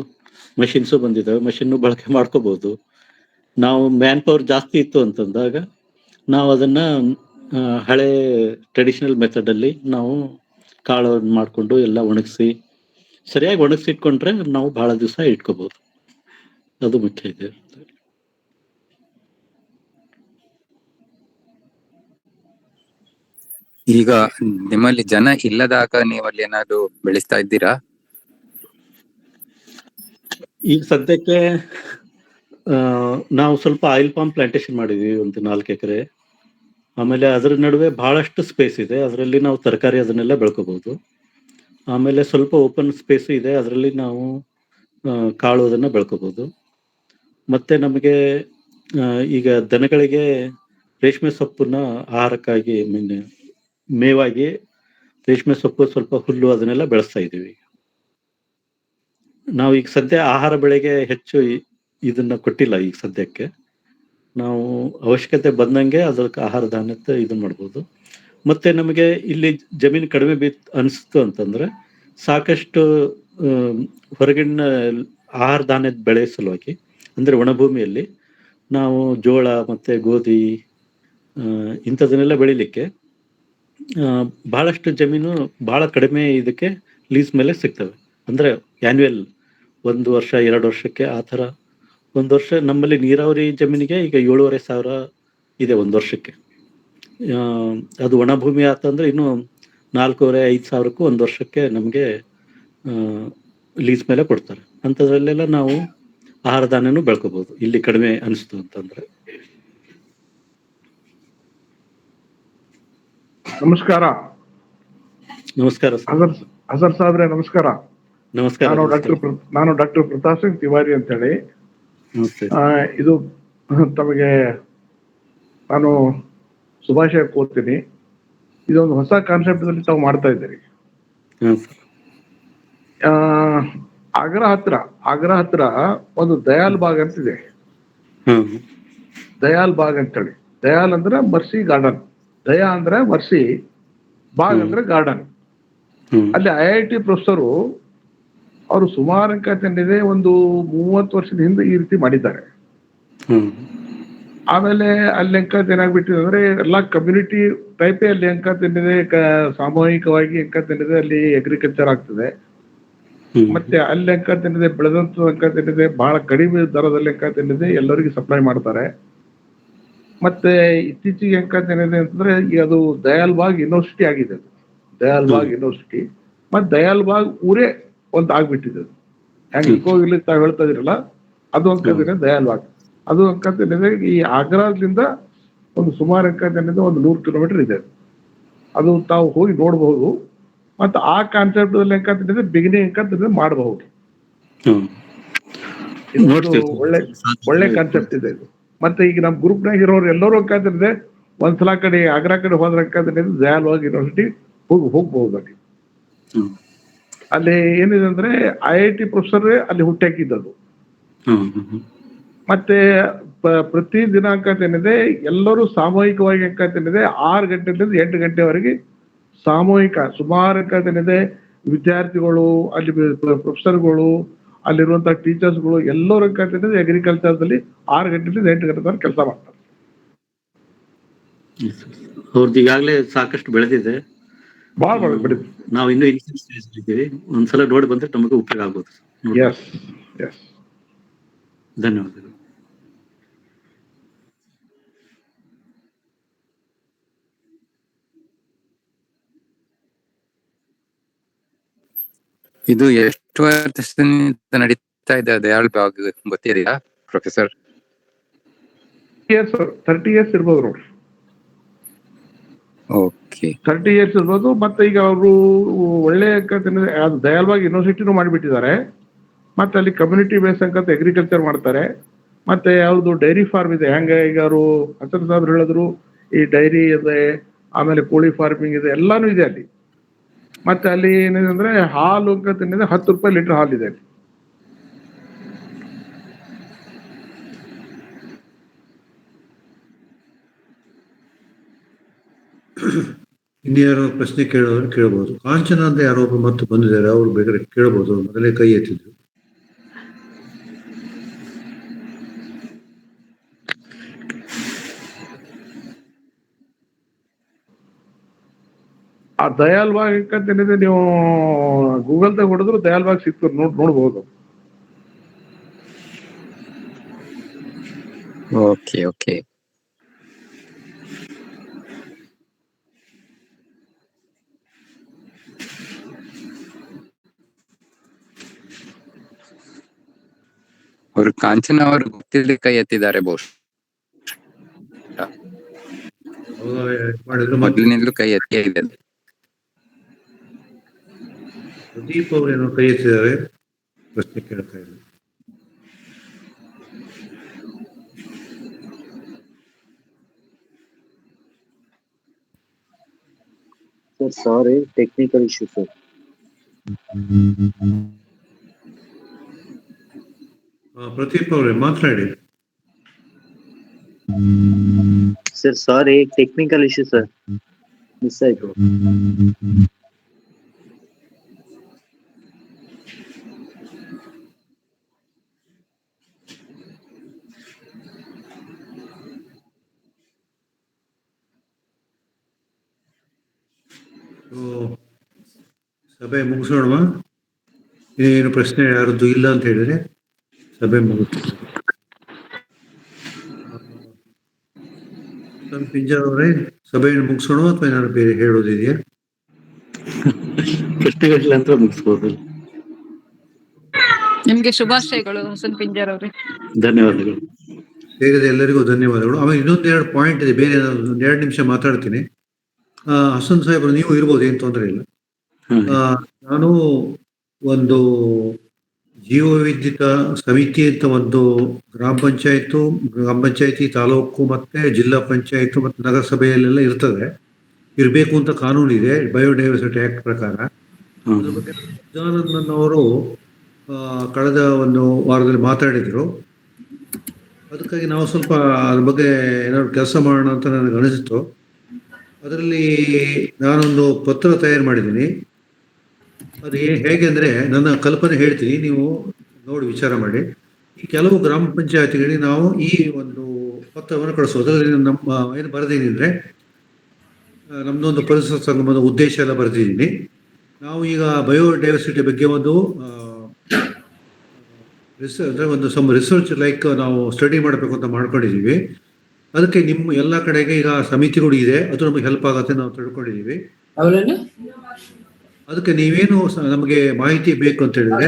ಮಷಿನ್ಸು ಬಂದಿದ್ದಾವೆ, ಮಷಿನ್ ಬಳಕೆ ಮಾಡ್ಕೋಬಹುದು. ನಾವು ಮ್ಯಾನ್ ಪವರ್ ಜಾಸ್ತಿ ಇತ್ತು ಅಂತಂದಾಗ ನಾವು ಅದನ್ನ ಹಳೆ ಟ್ರೆಡಿಷನಲ್ ಮೆಥಡ್ ಅಲ್ಲಿ ನಾವು ಕಾಳು ಮಾಡಿಕೊಂಡು ಎಲ್ಲ ಒಣಗಿಸಿ ಸರಿಯಾಗಿ ಒಣಗಿಸಿ ಇಟ್ಕೊಂಡ್ರೆ ನಾವು ಬಹಳ ದಿವಸ ಇಟ್ಕೋಬಹುದು. ಅದು ಮುಖ್ಯ ಇದೆ. ಈಗ ನಿಮ್ಮಲ್ಲಿ ಜನ ಇಲ್ಲದಾಗ ನೀವಲ್ಲಿ ಏನಾದ್ರು ಬೆಳೆಸ್ತಾ ಇದ್ದೀರಾ? ಈಗ ಸದ್ಯಕ್ಕೆ ನಾವು ಸ್ವಲ್ಪ ಆಯಿಲ್ ಪಾಮ್ ಪ್ಲಾಂಟೇಶನ್ ಮಾಡಿದ್ವಿ, ಒಂದು 4 ಎಕರೆ. ಆಮೇಲೆ ಅದರ ನಡುವೆ ಬಹಳಷ್ಟು ಸ್ಪೇಸ್ ಇದೆ, ಅದರಲ್ಲಿ ನಾವು ತರಕಾರಿ ಅದನ್ನೆಲ್ಲ ಬೆಳ್ಕೋಬಹುದು. ಆಮೇಲೆ ಸ್ವಲ್ಪ ಓಪನ್ ಸ್ಪೇಸ್ ಇದೆ, ಅದರಲ್ಲಿ ನಾವು ಕಾಳು ಅದನ್ನ ಬೆಳ್ಕೋಬಹುದು. ಮತ್ತೆ ನಮಗೆ ಈಗ ದನಗಳಿಗೆ ರೇಷ್ಮೆ ಸೊಪ್ಪನ್ನ ಆಹಾರಕ್ಕಾಗಿ ಮೇವಾಗಿ ರೇಷ್ಮೆ ಸೊಪ್ಪು, ಸ್ವಲ್ಪ ಹುಲ್ಲು ಅದನ್ನೆಲ್ಲ ಬೆಳೆಸ್ತಾ ಇದ್ದೀವಿ. ನಾವು ಈಗ ಸದ್ಯ ಆಹಾರ ಬೆಳೆಗೆ ಹೆಚ್ಚು ಇದನ್ನ ಕೊಟ್ಟಿಲ್ಲ. ಈಗ ಸದ್ಯಕ್ಕೆ ನಾವು ಅವಶ್ಯಕತೆ ಬಂದಂಗೆ ಅದಕ್ಕೆ ಆಹಾರ ಧಾನ್ಯತೆ ಇದನ್ನ ಮಾಡ್ಬೋದು. ಮತ್ತೆ ನಮಗೆ ಇಲ್ಲಿ ಜಮೀನು ಕಡಿಮೆ ಅನಿಸ್ತು ಅಂತಂದ್ರೆ ಸಾಕಷ್ಟು ಹೊರಗಿನ ಆಹಾರ ಧಾನ್ಯದ ಬೆಳೆ ಸಲುವಾಗಿ, ಅಂದ್ರೆ ಒಣಭೂಮಿಯಲ್ಲಿ ನಾವು ಜೋಳ ಮತ್ತೆ ಗೋಧಿ ಇಂಥದನ್ನೆಲ್ಲ ಬೆಳಿಲಿಕ್ಕೆ ಬಹಳಷ್ಟು ಜಮೀನು ಬಹಳ ಕಡಿಮೆ ಇದಕ್ಕೆ ಲೀಸ್ ಮೇಲೆ ಸಿಗ್ತವೆ. ಅಂದ್ರೆ ಆನ್ಯುವಲ್ 1 ವರ್ಷ 2 ವರ್ಷಕ್ಕೆ ಆ ಥರ. 1 ವರ್ಷ ನಮ್ಮಲ್ಲಿ ನೀರಾವರಿ ಜಮೀನಿಗೆ ಈಗ 7,500 ಇದೆ 1 ವರ್ಷಕ್ಕೆ. ಅದು ಒಣಭೂಮಿ ಆತಂದ್ರೆ ಇನ್ನು 4,500-5,000ಕ್ಕೂ 1 ವರ್ಷಕ್ಕೆ ನಮಗೆ ಲೀಸ್ ಮೇಲೆ ಕೊಡ್ತಾರೆ. ಅಂಥದ್ರಲ್ಲೆಲ್ಲ ನಾವು ಆಹಾರ ಧಾನ್ಯನೂ ಬೆಳ್ಕೋಬಹುದು ಇಲ್ಲಿ ಕಡಿಮೆ ಅನಿಸ್ತು ಅಂತಂದ್ರೆ. ನಮಸ್ಕಾರ. ನಮಸ್ಕಾರ ಹಸರ್ ಸಾಹೇಬ್ರೆ, ನಮಸ್ಕಾರ. ನಮಸ್ಕಾರ. ನಾನು ಡಾಕ್ಟರ್ ಪ್ರತಾಪ್ ಸಿಂಗ್ ತಿವಾರಿ ಅಂತ ಹೇಳಿ. ಇದು ತಮಗೆ ನಾನು ಶುಭಾಶಯ ಕೋರ್ತೀನಿ. ಇದೊಂದು ಹೊಸ ಕಾನ್ಸೆಪ್ಟ್ ಅಲ್ಲಿ ತಾವು ಮಾಡ್ತಾ ಇದ್ದೀರಿ. ಆಗ್ರಾ ಹತ್ರ ಒಂದು ದಯಾಲ್ ಬಾಗ್ ಅಂತಿದೆ. ದಯಾಲ್ ಬಾಗ್ ಅಂತೇಳಿ. ದಯಾಲ್ ಅಂದ್ರೆ ಮರ್ಸಿ ಗಾರ್ಡನ್, ದಯಾ ಅಂದ್ರೆ ಮರ್ಸಿ, ಬಾಗ್ ಅಂದ್ರೆ ಗಾರ್ಡನ್. ಅಲ್ಲಿ IIT ಪ್ರೊಫೆಸರು ಅವರು ಸುಮಾರು ಅಂಕ ತಂದಿದೆ, ಒಂದು 30 ವರ್ಷದ ಹಿಂದೆ ಈ ರೀತಿ ಮಾಡಿದ್ದಾರೆ. ಆಮೇಲೆ ಅಲ್ಲಿ ಅಂಕ ಏನಾಗ್ಬಿಟ್ಟಿದೆ ಅಂದ್ರೆ ಎಲ್ಲಾ ಕಮ್ಯುನಿಟಿ ಟೈಪೇ ಅಲ್ಲಿ ಅಂಕ ತಂದಿದೆ, ಸಾಮೂಹಿಕವಾಗಿ ಅಂಕ ತಂದಿದೆ. ಅಲ್ಲಿ ಅಗ್ರಿಕಲ್ಚರ್ ಆಗ್ತದೆ. ಮತ್ತೆ ಅಲ್ಲಿ ಅಂಕ ತಂದಿದೆ, ಬೆಳೆದಂತ ಅಂಕ ತಂದಿದೆ, ಬಹಳ ಕಡಿಮೆ ದರದಲ್ಲಿ ಅಂಕ ತಂದಿದೆ, ಎಲ್ಲರಿಗೂ ಸಪ್ಲೈ ಮಾಡ್ತಾರೆ. ಮತ್ತೆ ಇತ್ತೀಚೆಗೆ ಅಂಕ ತಂದಿದೆ ಅಂತಂದ್ರೆ ಅದು ದಯಾಲ್ ಬಾಗ್ ಯೂನಿವರ್ಸಿಟಿ ಆಗಿದೆ. ದಯಾಲ್ ಬಾಗ್ ಯೂನಿವರ್ಸಿಟಿ ಮತ್ತೆ ದಯಾಲ್ ಬಾಗ್ ಊರೇ ಒಂದು ಆಗ್ಬಿಟ್ಟಿದೆ. ಹೆಂಗ್ ಇಲ್ಲಿ ತಾವ್ ಹೇಳ್ತಾ ಇದ್ರಲ್ಲ, ಅದು ಅಂಕದಿದೆ ದಯಾಲ್ ಬಾಗ್. ಅದು ಅಂಕದಿದೆ ಈ ಆಗ್ರಾದಿಂದ ಒಂದು ಸುಮಾರು ಅಂಕದಿದೆ, ಒಂದು 100 ಕಿಲೋಮೀಟರ್ ಇದೆ. ಅದು ತಾವು ಹೋಗಿ ನೋಡಬಹುದು. ಮತ್ತೆ ಆ ಕಾನ್ಸೆಪ್ಟ್ ಅಲ್ಲಿ ಅಂಕದಿದೆ, ಬಿಗಿನಿಂಗ್ ಅಂಕದಿದೆ ಮಾಡಬಹುದು. ಒಳ್ಳೆ ಕಾನ್ಸೆಪ್ಟ್ ಇದೆ ಇದು. ಮತ್ತೆ ಈಗ ನಮ್ ಗ್ರೂಪ್ನಾಗ ಇರೋರು ಎಲ್ಲರೂ ಅಂಕದಿದೆ, ಒಂದ್ಸಲ ಕಡೆ ಆಗ್ರಾ ಕಡೆ ಹೋದ್ರ ಅಂಕದಿದೆ ದಯಾಲ್ ಬಾಗ್ ಯೂನಿವರ್ಸಿಟಿ ಹೋಗ್ಬಹುದು. ಅಲ್ಲಿ ಏನಿದೆ ಅಂದ್ರೆ IIT ಪ್ರೊಫೆಸರ್ ಅಲ್ಲಿ ಹುಟ್ಟಾಕಿದ್ದದು. ಮತ್ತೆ ಪ್ರತಿ ದಿನ ಅಂಕ ಏನಿದೆ, ಎಲ್ಲರೂ ಸಾಮೂಹಿಕವಾಗಿ ಅಂಕ ಏನಿದೆ 6 ಗಂಟೆಯಿಂದ 8 ಗಂಟೆವರೆಗೆ ಸಾಮೂಹಿಕ ಸುಮಾರು ಅಂಕ ಏನಿದೆ. ವಿದ್ಯಾರ್ಥಿಗಳು, ಅಲ್ಲಿ ಪ್ರೊಫೆಸರ್ಗಳು, ಅಲ್ಲಿರುವಂತಹ ಟೀಚರ್ಸ್ಗಳು ಎಲ್ಲರೂ ಅಂಕ ಏನಿದೆ ಅಗ್ರಿಕಲ್ಚರ್ದಲ್ಲಿ 6 ಗಂಟೆಯಿಂದ 8 ಗಂಟೆ ತನಕ ಕೆಲಸ ಮಾಡ್ತಾರೆ. ಅವ್ರದ್ದು ಈಗಾಗಲೇ ಸಾಕಷ್ಟು ಬೆಳೆದಿದೆ. ಬಹಳ ಬೆಳೆದಿದೆ. ನಾವು ಇನ್ನೂ ಇದ್ದೀವಿ. ಒಂದ್ಸಲ ನೋಡಿ ಬಂದ್ರೆ ನಮಗೆ ಉಪಯೋಗ ಆಗ್ಬೋದು. ಎಸ್. ಧನ್ಯವಾದಗಳು. ಇದು ಎಷ್ಟು ವರ್ಷದಿಂದ ನಡೀತಾ ಇದೆ ದಯಾಳ್ ಬಾಗ್ ಗೊತ್ತಿದೆಯಾ ಪ್ರೊಫೆಸರ್? 30 ಇಯರ್ಸ್ ಇರ್ಬೋದು ನೋಡ್ರಿ. ಓಕೆ, 30 ಇಯರ್ಸ್ ಇರ್ಬೋದು. ಮತ್ತೆ ಈಗ ಅವರು ಒಳ್ಳೆ ಅದು ದಯಾಲ್ಬಾಗ್ ಯೂನಿವರ್ಸಿಟಿನೂ ಮಾಡಿಬಿಟ್ಟಿದ್ದಾರೆ. ಮತ್ತೆ ಅಲ್ಲಿ ಕಮ್ಯುನಿಟಿ ಬೇಸ್ ಅಂತ ಅಗ್ರಿಕಲ್ಚರ್ ಮಾಡ್ತಾರೆ. ಮತ್ತೆ ಯಾವ್ದು ಡೈರಿ ಫಾರ್ಮ್ ಇದೆ, ಹೆಂಗೆ ಈಗ ಅವರು ಹಸನ್ ಸಾಹೇಬ್ರು ಹೇಳಿದ್ರು, ಈ ಡೈರಿ ಇದೆ, ಆಮೇಲೆ ಕೋಳಿ ಫಾರ್ಮಿಂಗ್ ಇದೆ, ಎಲ್ಲಾನು ಇದೆ ಅಲ್ಲಿ. ಮತ್ತೆ ಅಲ್ಲಿ ಏನಿದೆ ಅಂದ್ರೆ ಹಾಲು ಅಂತ 10 ರೂಪಾಯಿ ಲೀಟರ್ ಹಾಲಿದೆ ಅಲ್ಲಿ. ಇನ್ಯಾರೋ ಪ್ರಶ್ನೆ ಕೇಳಬಹುದು. ಕಾಂಚನ ಅಂತ ಯಾರೋ ಒಬ್ರು ಮತ್ತೆ ಬಂದಿದ್ದಾರೆ, ಅವ್ರು ಬೇಕಾದ್ರೆ ಕೇಳಬಹುದು. ಮೊದಲೇ ಕೈ ಎತ್ತಿದ್ರು. ಆ ದಯಾಲ್ಬಾಗ್ ಅಂತ ಏನಿದೆ, ನೀವು ಗೂಗಲ್ದಾಗ ಹೊಡೆದ್ರು ದಯಾಲ್ಬಾಗ್ ಸಿಗ್ತದೆ, ನೋಡ್ಬೋದು. Okay, okay. ಅವರು ಕಾಂಚನ ಅವರು ಗೊತ್ತಿಲ್ಲ ಕೈ ಎತ್ತಿದ್ದಾರೆ ಬಹುಶಃ. ಮಾಡಿದ್ರು. ಮೊದಲಿನಿಂದಲೂ ಕೈ ಎತ್ತೇ ಇದೆ. ಪ್ರದೀಪ್ ಅವರೇನೋ ಕೈ ಎತ್ತಿದ್ದಾರೆ, ಪ್ರಶ್ನೆ ಕೇಳ್ತಾ ಇಲ್ಲ. Sir sorry, technical issue sir. Pradeep ಅವರೇ ಮಾತಾಡಿ. Sir sorry, technical issue sir, miss ಆಯ್ತು. ಸಭೆ ಮುಗಿಸೋಣ. ಏನು ಪ್ರಶ್ನೆ ಯಾರದ್ದು ಇಲ್ಲ ಅಂತ ಹೇಳಿದ್ರೆ ಸಭೆ ಮುಗಿಸ್ತೀವಿ. ಪಿಂಜಾರ್ ಅವರೇ, ಸಭೆಯನ್ನು ಮುಗಿಸೋಣ ಅಥವಾ ಏನಾದ್ರು ಬೇರೆ ಹೇಳೋದಿದೆಯಾ? ಪ್ರಶ್ನೆಗಳಿಲ್ಲ ಅಂತ ಮುಗಿಸ್ಬೋದು. ನಿಮ್ಗೆ ಶುಭಾಶಯಗಳು ಹಸನ್ ಪಿಂಜಾರ್ ಅವರೇ. ಧನ್ಯವಾದಗಳು. ಸೇರಿದ ಎಲ್ಲರಿಗೂ ಧನ್ಯವಾದಗಳು. ಆಮೇಲೆ ಇನ್ನೊಂದೆರಡು ಪಾಯಿಂಟ್ ಇದೆ, ಬೇರೆ ಒಂದು 2 ನಿಮಿಷ ಮಾತಾಡ್ತೀನಿ. ಹಸನ್ ಸಾಹೇಬ್ರು ನೀವು ಇರ್ಬೋದು, ಏನು ತೊಂದರೆ ಇಲ್ಲ. ನಾನು ಒಂದು ಜೀವವಿದ್ಯುತ ಸಮಿತಿ ಅಂತ ಒಂದು ಗ್ರಾಮ ಪಂಚಾಯತಿ, ತಾಲೂಕು ಮತ್ತೆ ಜಿಲ್ಲಾ ಪಂಚಾಯತ್ ಮತ್ತು ನಗರಸಭೆಯಲ್ಲೆಲ್ಲ ಇರ್ತದೆ, ಇರಬೇಕು ಅಂತ ಕಾನೂನು ಇದೆ, ಬಯೋಡೈವರ್ಸಿಟಿ ಆಕ್ಟ್ ಪ್ರಕಾರ. ಅದ್ರ ಬಗ್ಗೆ ಅವರು ಕಳೆದ ಒಂದು ವಾರದಲ್ಲಿ ಮಾತಾಡಿದ್ರು. ಅದಕ್ಕಾಗಿ ನಾವು ಸ್ವಲ್ಪ ಅದ್ರ ಬಗ್ಗೆ ಏನಾದ್ರು ಕೆಲಸ ಮಾಡೋಣ ಅಂತ ನನಗೆ ಅನಿಸಿತು. ಅದರಲ್ಲಿ ನಾನೊಂದು ಪತ್ರ ತಯಾರು ಮಾಡಿದ್ದೀನಿ. ಅದು ಹೇಗೆ ಅಂದರೆ, ನನ್ನ ಕಲ್ಪನೆ ಹೇಳ್ತೀನಿ, ನೀವು ನೋಡಿ ವಿಚಾರ ಮಾಡಿ. ಈ ಕೆಲವು ಗ್ರಾಮ ಪಂಚಾಯತಿಗಳಿಗೆ ನಾವು ಈ ಒಂದು ಪತ್ರವನ್ನು ಕಳಿಸೋದು. ಅದರಲ್ಲಿ ನಮ್ಮ ಏನು ಬರೆದಿದ್ದೀನಿ ಅಂದರೆ, ನಮ್ಮದೊಂದು ಪರಿಸರ ಸಂಗಮದ ಉದ್ದೇಶ ಎಲ್ಲ ಬರೆದಿದ್ದೀನಿ. ನಾವು ಈಗ ಬಯೋಡೈವರ್ಸಿಟಿ ಬಗ್ಗೆ ಒಂದು ರಿಸರ್ಚ್ ಲೈಕ್ ನಾವು ಸ್ಟಡಿ ಮಾಡಬೇಕು ಅಂತ ಮಾಡ್ಕೊಂಡಿದ್ದೀವಿ. ಅದಕ್ಕೆ ನಿಮ್ಮ ಎಲ್ಲ ಕಡೆಗೆ ಈಗ ಸಮಿತಿಗಳು ಇದೆ, ಅದು ನಮಗೆ ಹೆಲ್ಪ್ ಆಗುತ್ತೆ ನಾವು ತಿಳ್ಕೊಂಡಿದ್ದೀವಿ. ಅದಕ್ಕೆ ನೀವೇನು ನಮಗೆ ಮಾಹಿತಿ ಬೇಕು ಅಂತ ಹೇಳಿದ್ರೆ,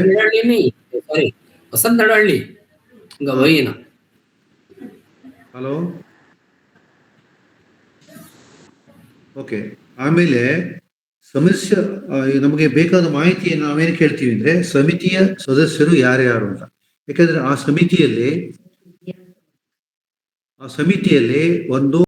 ಹಲೋ, ಓಕೆ. ಆಮೇಲೆ ಸಮಸ್ಯೆ ನಮಗೆ ಬೇಕಾದ ಮಾಹಿತಿ ನಾವೇನು ಕೇಳ್ತೀವಿ ಅಂದ್ರೆ, ಸಮಿತಿಯ ಸದಸ್ಯರು ಯಾರ್ಯಾರು ಅಂತ. ಯಾಕಂದ್ರೆ ಆ ಸಮಿತಿಯಲ್ಲಿ ಒಂದು